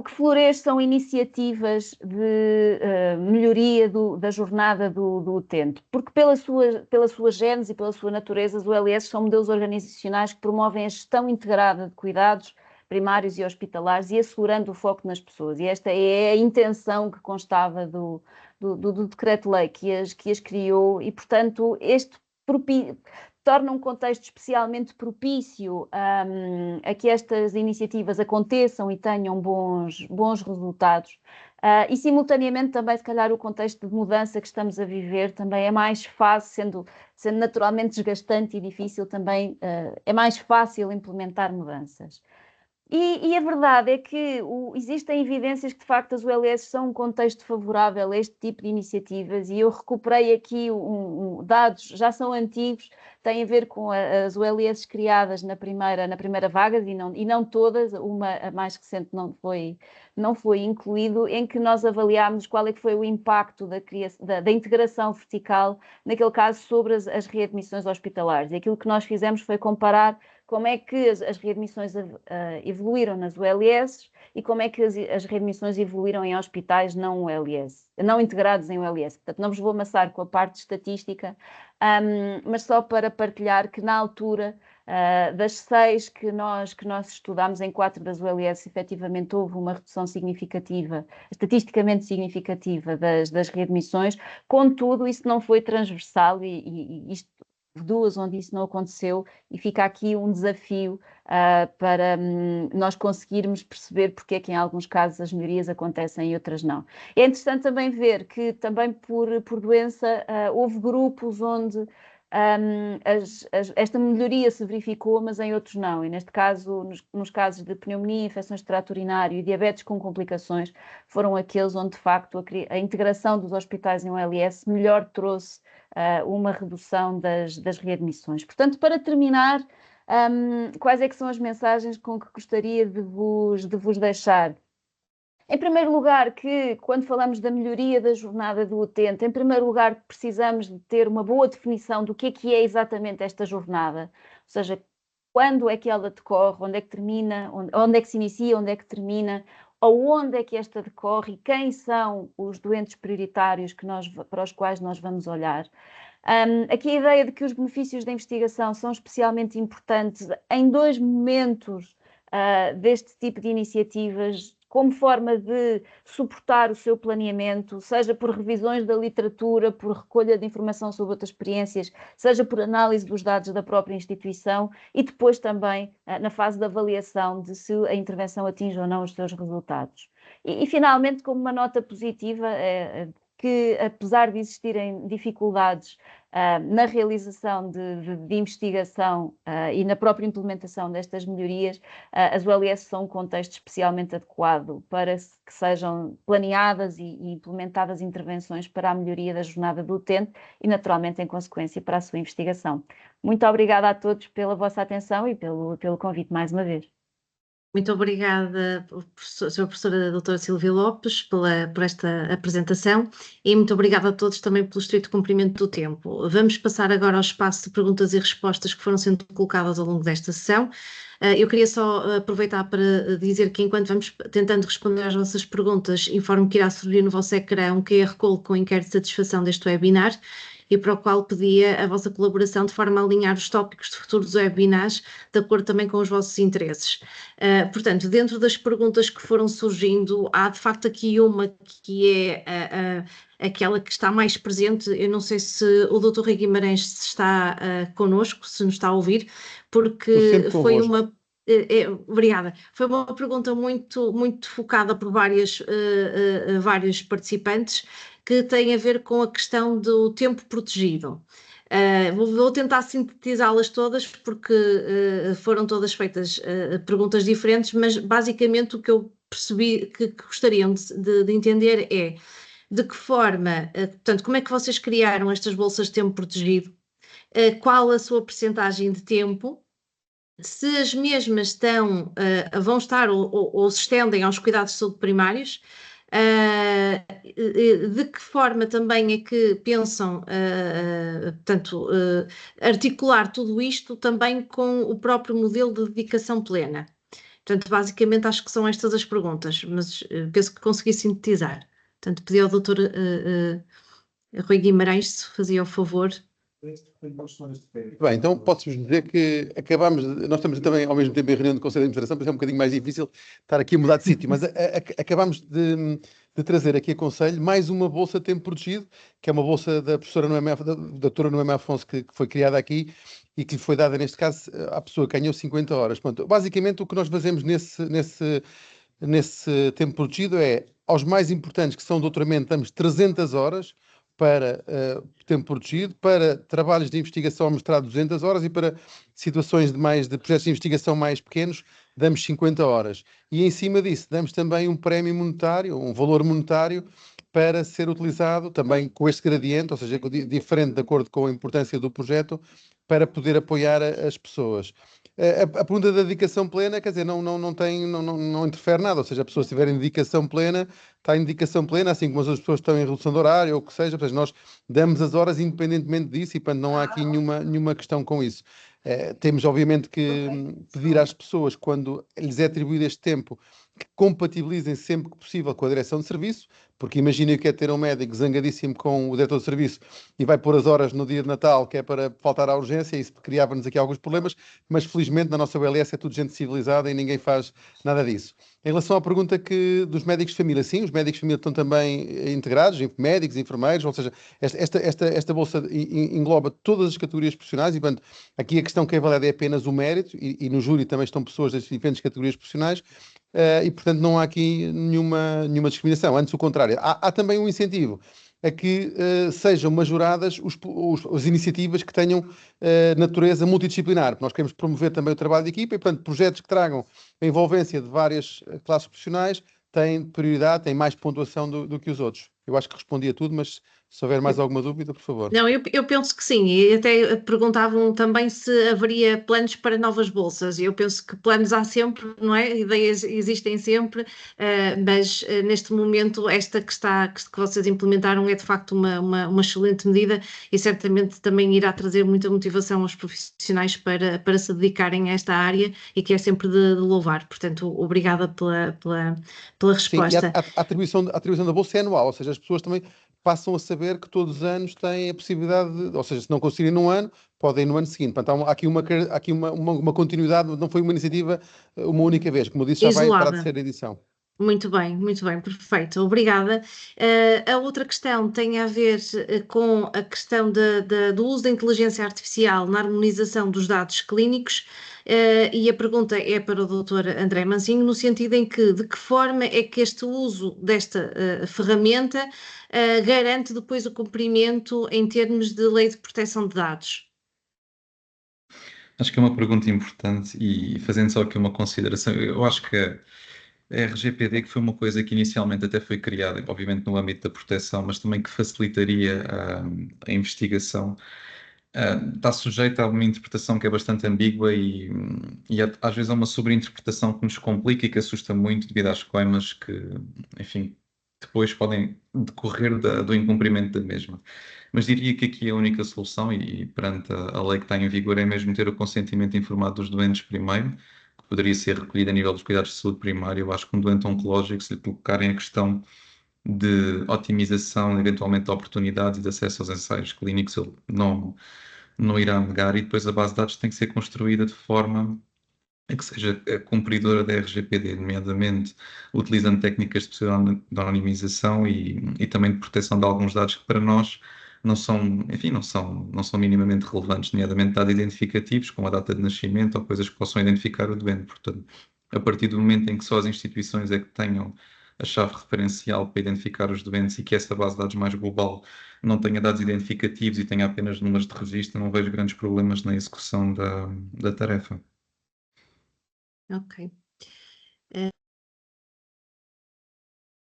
que floresçam iniciativas de melhoria da jornada do utente, porque pela sua gênese e pela sua natureza, as ULS são modelos organizacionais que promovem a gestão integrada de cuidados primários e hospitalares e assegurando o foco nas pessoas. E esta é a intenção que constava do decreto-lei que as criou e, portanto, este torna um contexto especialmente propício a que estas iniciativas aconteçam e tenham bons resultados. E, simultaneamente, também, se calhar, o contexto de mudança que estamos a viver também é mais fácil, sendo naturalmente desgastante e difícil, também é mais fácil implementar mudanças. E a verdade é que existem evidências que, de facto, as ULS são um contexto favorável a este tipo de iniciativas e eu recuperei aqui dados, já são antigos, têm a ver com as ULS criadas na primeira vaga e não todas, a mais recente não foi incluído, em que nós avaliámos qual é que foi o impacto da integração vertical, naquele caso, sobre as readmissões hospitalares. E aquilo que nós fizemos foi comparar como é que as readmissões evoluíram nas ULS e como é que as readmissões evoluíram em hospitais não integrados em ULS. Portanto, não vos vou amassar com a parte estatística, mas só para partilhar que na altura das 6 que nós estudámos, em 4 das ULS, efetivamente houve uma redução significativa, estatisticamente significativa das readmissões, contudo isso não foi transversal e isto 2 onde isso não aconteceu e fica aqui um desafio para nós conseguirmos perceber porque é que em alguns casos as melhorias acontecem e outras não. É interessante também ver que também por doença houve grupos onde esta melhoria se verificou, mas em outros não. E neste caso, nos casos de pneumonia, infecções de trato urinário e diabetes com complicações, foram aqueles onde de facto a integração dos hospitais em ULS melhor trouxe uma redução das readmissões. Portanto, para terminar, quais é que são as mensagens com que gostaria de vos deixar? Em primeiro lugar, que quando falamos da melhoria da jornada do utente, em primeiro lugar precisamos de ter uma boa definição do que é exatamente esta jornada, ou seja, quando é que ela decorre, onde é que termina, onde é que se inicia, onde é que termina, aonde é que esta decorre e quem são os doentes prioritários para os quais nós vamos olhar. Aqui a ideia de que os benefícios da investigação são especialmente importantes em 2 momentos deste tipo de iniciativas, como forma de suportar o seu planeamento, seja por revisões da literatura, por recolha de informação sobre outras experiências, seja por análise dos dados da própria instituição e depois também na fase da avaliação de se a intervenção atinge ou não os seus resultados. E finalmente, como uma nota positiva, que apesar de existirem dificuldades na realização de investigação e na própria implementação destas melhorias, as ULS são um contexto especialmente adequado para que sejam planeadas e implementadas intervenções para a melhoria da jornada do utente e, naturalmente, em consequência, para a sua investigação. Muito obrigada a todos pela vossa atenção e pelo convite mais uma vez. Muito obrigada, Sra. Professora Doutora Silvia Lopes, por esta apresentação e muito obrigada a todos também pelo estrito cumprimento do tempo. Vamos passar agora ao espaço de perguntas e respostas que foram sendo colocadas ao longo desta sessão. Eu queria só aproveitar para dizer que enquanto vamos tentando responder às vossas perguntas, informo que irá surgir no vosso ecrã um QR Code com o inquérito de satisfação deste webinar e para o qual pedia a vossa colaboração de forma a alinhar os tópicos de futuros webinars de acordo também com os vossos interesses. Portanto, dentro das perguntas que foram surgindo, há de facto aqui uma que é aquela que está mais presente. Eu não sei se o Dr. Rui Guimarães está connosco, se nos está a ouvir, porque foi uma... Obrigada. Foi uma pergunta muito, muito focada por vários participantes, que tem a ver com a questão do tempo protegido. Vou tentar sintetizá-las todas, porque foram todas feitas perguntas diferentes, mas basicamente o que eu percebi que gostariam de entender é de que forma, portanto, como é que vocês criaram estas bolsas de tempo protegido, qual a sua percentagem de tempo, se as mesmas estão, vão estar ou se estendem aos cuidados de saúde primários, de que forma também é que pensam, portanto, articular tudo isto também com o próprio modelo de dedicação plena. Portanto, basicamente acho que são estas as perguntas, mas penso que consegui sintetizar. Portanto, pedi ao doutor Rui Guimarães se fazia o favor. Bem, então posso-vos dizer que nós estamos também ao mesmo tempo em reunião de Conselho de Administração, por isso é um bocadinho mais difícil estar aqui a mudar de sítio, mas acabámos de trazer aqui a Conselho mais uma bolsa de tempo protegido, que é uma bolsa da professora Noémia, da doutora Noémia Afonso, que foi criada aqui e que lhe foi dada, neste caso, à pessoa que ganhou 50 horas. Pronto, basicamente, o que nós fazemos nesse tempo protegido é, aos mais importantes, que são doutoramento, damos 300 horas, para tempo protegido, para trabalhos de investigação ao mestrado 200 horas e para situações de projetos de investigação mais pequenos damos 50 horas. E em cima disso damos também um prémio monetário, um valor monetário para ser utilizado também com este gradiente, ou seja, diferente de acordo com a importância do projeto, para poder apoiar as pessoas. A pergunta da dedicação plena, quer dizer, não interfere nada, ou seja, a pessoa se tiver em dedicação plena, está em dedicação plena, assim como as outras pessoas estão em redução de horário, ou o que seja, portanto, nós damos as horas independentemente disso e, portanto, não há aqui nenhuma questão com isso. Temos, obviamente, que pedir às pessoas, quando lhes é atribuído este tempo, que compatibilizem sempre que possível com a direção de serviço, porque imaginem o que é ter um médico zangadíssimo com o diretor de serviço e vai pôr as horas no dia de Natal, que é para faltar à urgência, e isso criava-nos aqui alguns problemas, mas felizmente na nossa OLS é tudo gente civilizada e ninguém faz nada disso. Em relação à pergunta dos médicos de família, sim, os médicos de família estão também integrados, médicos, enfermeiros, ou seja, esta bolsa engloba todas as categorias profissionais e, portanto, aqui a questão que é válida é apenas o mérito e no júri também estão pessoas das diferentes categorias profissionais. E, portanto, não há aqui nenhuma discriminação, antes o contrário. Há também um incentivo a que sejam majoradas as iniciativas que tenham natureza multidisciplinar. Nós queremos promover também o trabalho de equipa e, portanto, projetos que tragam a envolvência de várias classes profissionais têm prioridade, têm mais pontuação do que os outros. Eu acho que respondi a tudo, mas se houver mais alguma dúvida, por favor. Não, eu penso que sim, e até perguntavam também se haveria planos para novas bolsas, e eu penso que planos há sempre, não é? Ideias existem sempre, mas neste momento esta que vocês implementaram é de facto uma excelente medida e certamente também irá trazer muita motivação aos profissionais para se dedicarem a esta área e que é sempre de louvar, portanto, obrigada pela resposta. Sim, e a atribuição da bolsa é anual, ou seja, as pessoas também passam a saber que todos os anos têm a possibilidade ou seja, se não conseguirem num ano, podem ir no ano seguinte. Portanto, há aqui uma continuidade, não foi uma iniciativa uma única vez, como eu disse, já vai parar de ser edição. Muito bem, perfeito, obrigada. A outra questão tem a ver com a questão do uso da inteligência artificial na harmonização dos dados clínicos, e a pergunta é para o Dr. André Mansinho, no sentido em que, de que forma é que este uso desta ferramenta garante depois o cumprimento em termos de lei de proteção de dados? Acho que é uma pergunta importante e fazendo só aqui uma consideração, eu acho que a RGPD, que foi uma coisa que inicialmente até foi criada, obviamente no âmbito da proteção, mas também que facilitaria a investigação, está sujeita a uma interpretação que é bastante ambígua e às vezes é uma sobreinterpretação que nos complica e que assusta muito devido às coimas que, enfim, depois podem decorrer do incumprimento da mesma. Mas diria que aqui a única solução, e perante a lei que está em vigor, é mesmo ter o consentimento informado dos doentes primeiro, que poderia ser recolhido a nível dos cuidados de saúde primária. Eu acho que um doente oncológico, se lhe colocarem a questão de otimização, eventualmente de oportunidades e de acesso aos ensaios clínicos, ele não irá negar, e depois a base de dados tem que ser construída de forma a que seja cumpridora da RGPD, nomeadamente utilizando técnicas de anonimização e também de proteção de alguns dados que para nós não são, enfim, não são minimamente relevantes, nomeadamente dados identificativos, como a data de nascimento ou coisas que possam identificar o doente. Portanto, a partir do momento em que só as instituições é que tenham a chave referencial para identificar os doentes e que essa base de dados mais global não tenha dados identificativos e tenha apenas números de registro, não vejo grandes problemas na execução da tarefa. Ok.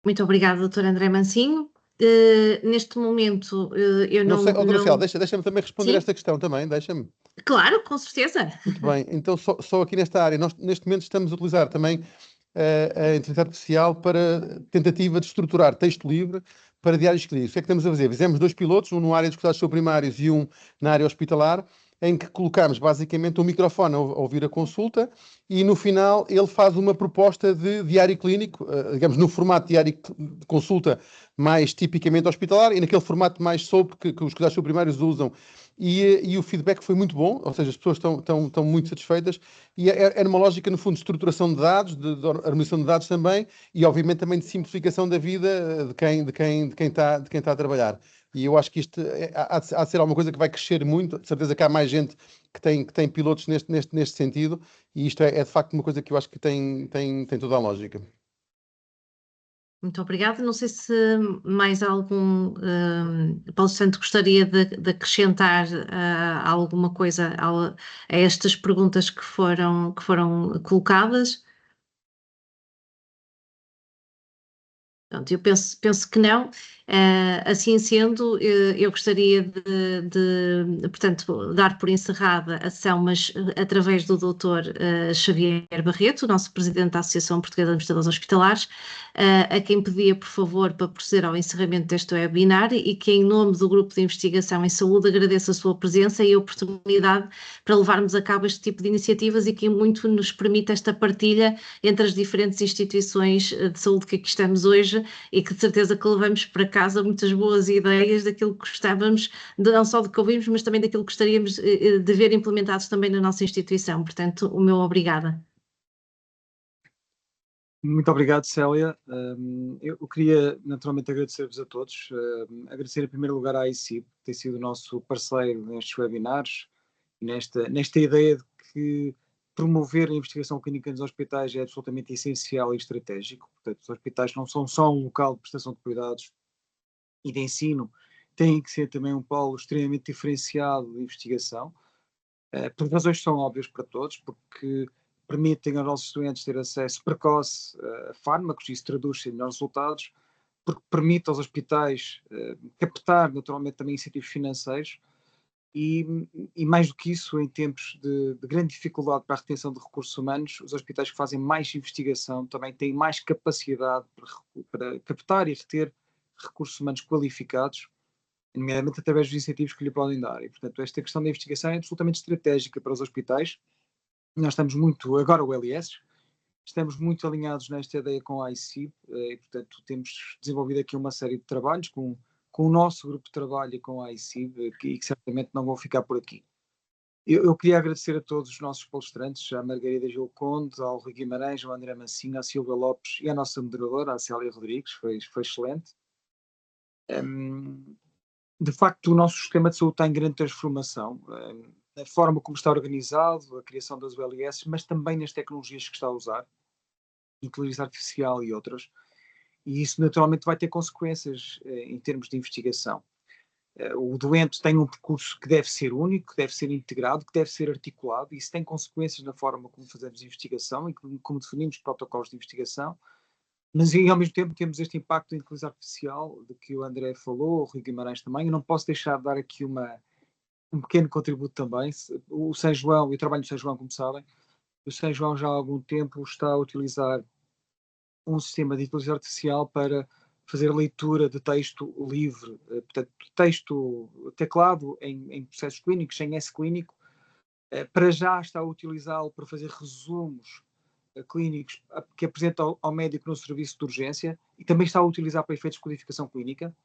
Muito obrigada, Dr. André Mansinho. neste momento, eu Não não... sei, doutora Ciel, deixa-me também responder Sim. esta questão também, deixa-me. Claro, com certeza. Muito bem, então só aqui nesta área, nós neste momento estamos a utilizar também a inteligência artificial para tentativa de estruturar texto livre para diários clínicos. O que é que estamos a fazer? Fizemos 2 pilotos, um na área dos cuidados primários e um na área hospitalar, em que colocamos basicamente um microfone a ouvir a consulta e no final ele faz uma proposta de diário clínico, digamos, no formato de diário de consulta mais tipicamente hospitalar e naquele formato mais solto que os cuidados primários usam. E o feedback foi muito bom, ou seja, as pessoas estão muito satisfeitas e é numa lógica, no fundo, de estruturação de dados, de harmonização de dados também e, obviamente, também de simplificação da vida de quem está a trabalhar. E eu acho que isto há de ser alguma coisa que vai crescer muito, de certeza que há mais gente que tem pilotos neste sentido e isto é de facto uma coisa que eu acho que tem toda a lógica. Muito obrigada. Não sei se mais algum palestrante gostaria de acrescentar alguma coisa a estas perguntas que foram colocadas. Pronto, eu penso que não. Assim sendo, eu gostaria portanto, dar por encerrada a sessão, mas através do Dr. Xavier Barreto, nosso Presidente da Associação Portuguesa de Administradores Hospitalares, a quem pedia, por favor, para proceder ao encerramento deste webinar e que, em nome do Grupo de Investigação em Saúde, agradeço a sua presença e a oportunidade para levarmos a cabo este tipo de iniciativas e que muito nos permite esta partilha entre as diferentes instituições de saúde que aqui estamos hoje e que de certeza que levamos para casa muitas boas ideias daquilo que gostávamos, não só do que ouvimos, mas também daquilo que gostaríamos de ver implementados também na nossa instituição. Portanto, o meu obrigada. Muito obrigado, Célia. Eu queria naturalmente agradecer-vos a todos. Agradecer em primeiro lugar à AICIB, que tem sido o nosso parceiro nestes webinars e nesta ideia de que promover a investigação clínica nos hospitais é absolutamente essencial e estratégico. Portanto, os hospitais não são só um local de prestação de cuidados e de ensino, têm que ser também um polo extremamente diferenciado de investigação, por razões que são óbvias para todos, porque permitem aos nossos estudantes ter acesso precoce a fármacos e isso traduz-se em melhores resultados, porque permite aos hospitais captar naturalmente também incentivos financeiros e mais do que isso, em tempos de grande dificuldade para a retenção de recursos humanos, os hospitais que fazem mais investigação também têm mais capacidade para captar e reter recursos humanos qualificados, nomeadamente através dos incentivos que lhe podem dar. E, portanto, esta questão da investigação é absolutamente estratégica para os hospitais. Nós estamos muito, agora o LIS, estamos muito alinhados nesta ideia com a AICIB e, portanto, temos desenvolvido aqui uma série de trabalhos com o nosso grupo de trabalho e com a AICIB, que certamente não vão ficar por aqui. Eu queria agradecer a todos os nossos palestrantes, à Margarida Gil Conde, ao Rui Guimarães, ao André Mancinho, à Silvia Lopes e à nossa moderadora, a Célia Rodrigues, foi excelente. De facto, o nosso sistema de saúde está em grande transformação, na forma como está organizado, a criação das ULS, mas também nas tecnologias que está a usar, inteligência artificial e outras, e isso naturalmente vai ter consequências em termos de investigação. O doente tem um percurso que deve ser único, que deve ser integrado, que deve ser articulado, e isso tem consequências na forma como fazemos investigação e como definimos protocolos de investigação, mas ao mesmo tempo temos este impacto da inteligência artificial de que o André falou, o Rui Guimarães também. Eu não posso deixar de dar aqui um pequeno contributo também. O São João, eu trabalho no São João, como sabem, o São João já há algum tempo está a utilizar um sistema de inteligência artificial para fazer leitura de texto livre, portanto, texto teclado em processos clínicos, em S-clínico, para já está a utilizá-lo para fazer resumos clínicos que apresenta ao médico no serviço de urgência e também está a utilizar para efeitos de codificação clínica.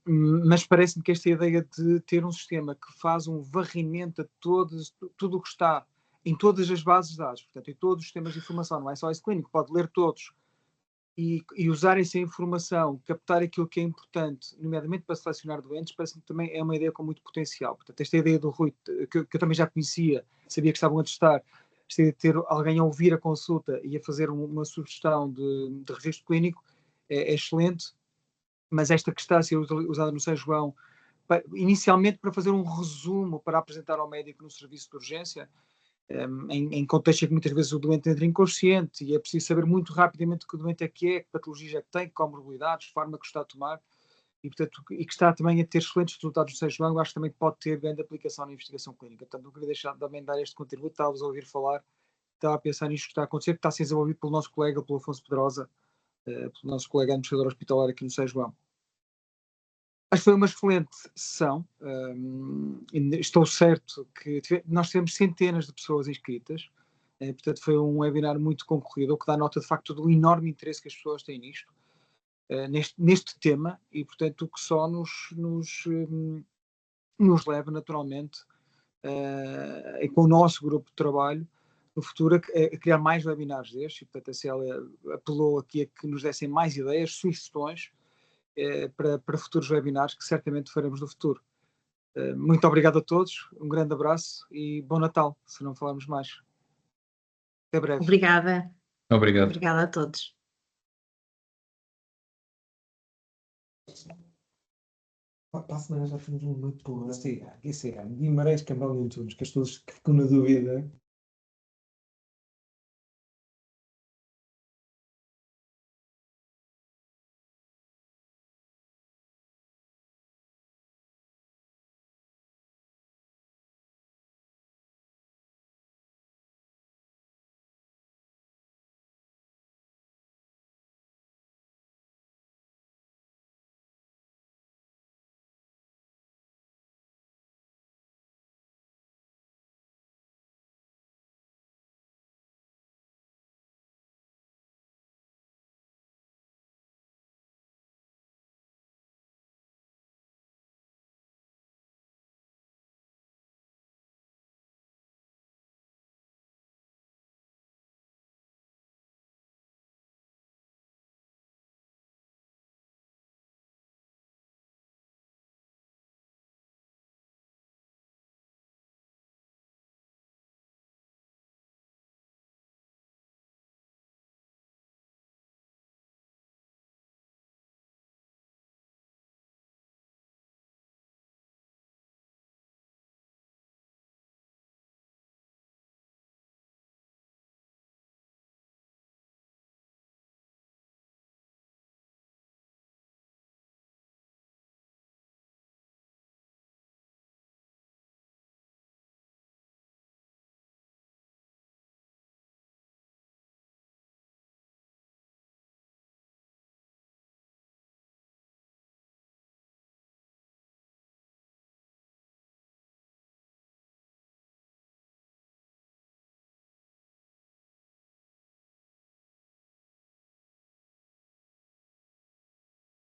Mas parece-me que esta ideia de ter um sistema que faz um varrimento a tudo o que está em todas as bases de dados, portanto, em todos os sistemas de informação, não é só esse clínico, pode ler todos e usar essa informação, captar aquilo que é importante, nomeadamente para selecionar doentes, parece-me que também é uma ideia com muito potencial. Portanto, esta ideia do Rui, que eu também já conhecia, sabia que estavam a testar, esta ideia de ter alguém a ouvir a consulta e a fazer uma sugestão de registro clínico é excelente, mas esta que está a ser usada no São João, inicialmente para fazer um resumo, para apresentar ao médico no serviço de urgência, em contexto em que muitas vezes o doente entra inconsciente e é preciso saber muito rapidamente o que o doente é, que patologias é que tem, que comorbilidades, fármacos está a tomar, e, portanto, e que está também a ter excelentes resultados no São João, eu acho que também pode ter grande aplicação na investigação clínica. Portanto, não queria deixar de também dar este contributo, estava-vos a ouvir falar, estava a pensar nisto que está a acontecer, que está a ser desenvolvido pelo nosso colega, pelo Afonso Pedrosa, pelo nosso colega administrador hospitalar aqui no São João. Acho que foi uma excelente sessão. Estou certo que nós tivemos centenas de pessoas inscritas, portanto foi um webinar muito concorrido, o que dá nota de facto do enorme interesse que as pessoas têm nisto. Neste tema, e portanto o que só nos leva naturalmente e com o nosso grupo de trabalho no futuro a criar mais webinars destes, e portanto a Célia apelou aqui a que nos dessem mais ideias, sugestões para futuros webinars que certamente faremos no futuro. Muito obrigado a todos, um grande abraço e bom Natal, se não falarmos mais. Até breve. Obrigada. Obrigado. Obrigada a todos. Para a semana já temos um muito bom. Guimarães, Cambal e Antunes, que as pessoas que ficam na dúvida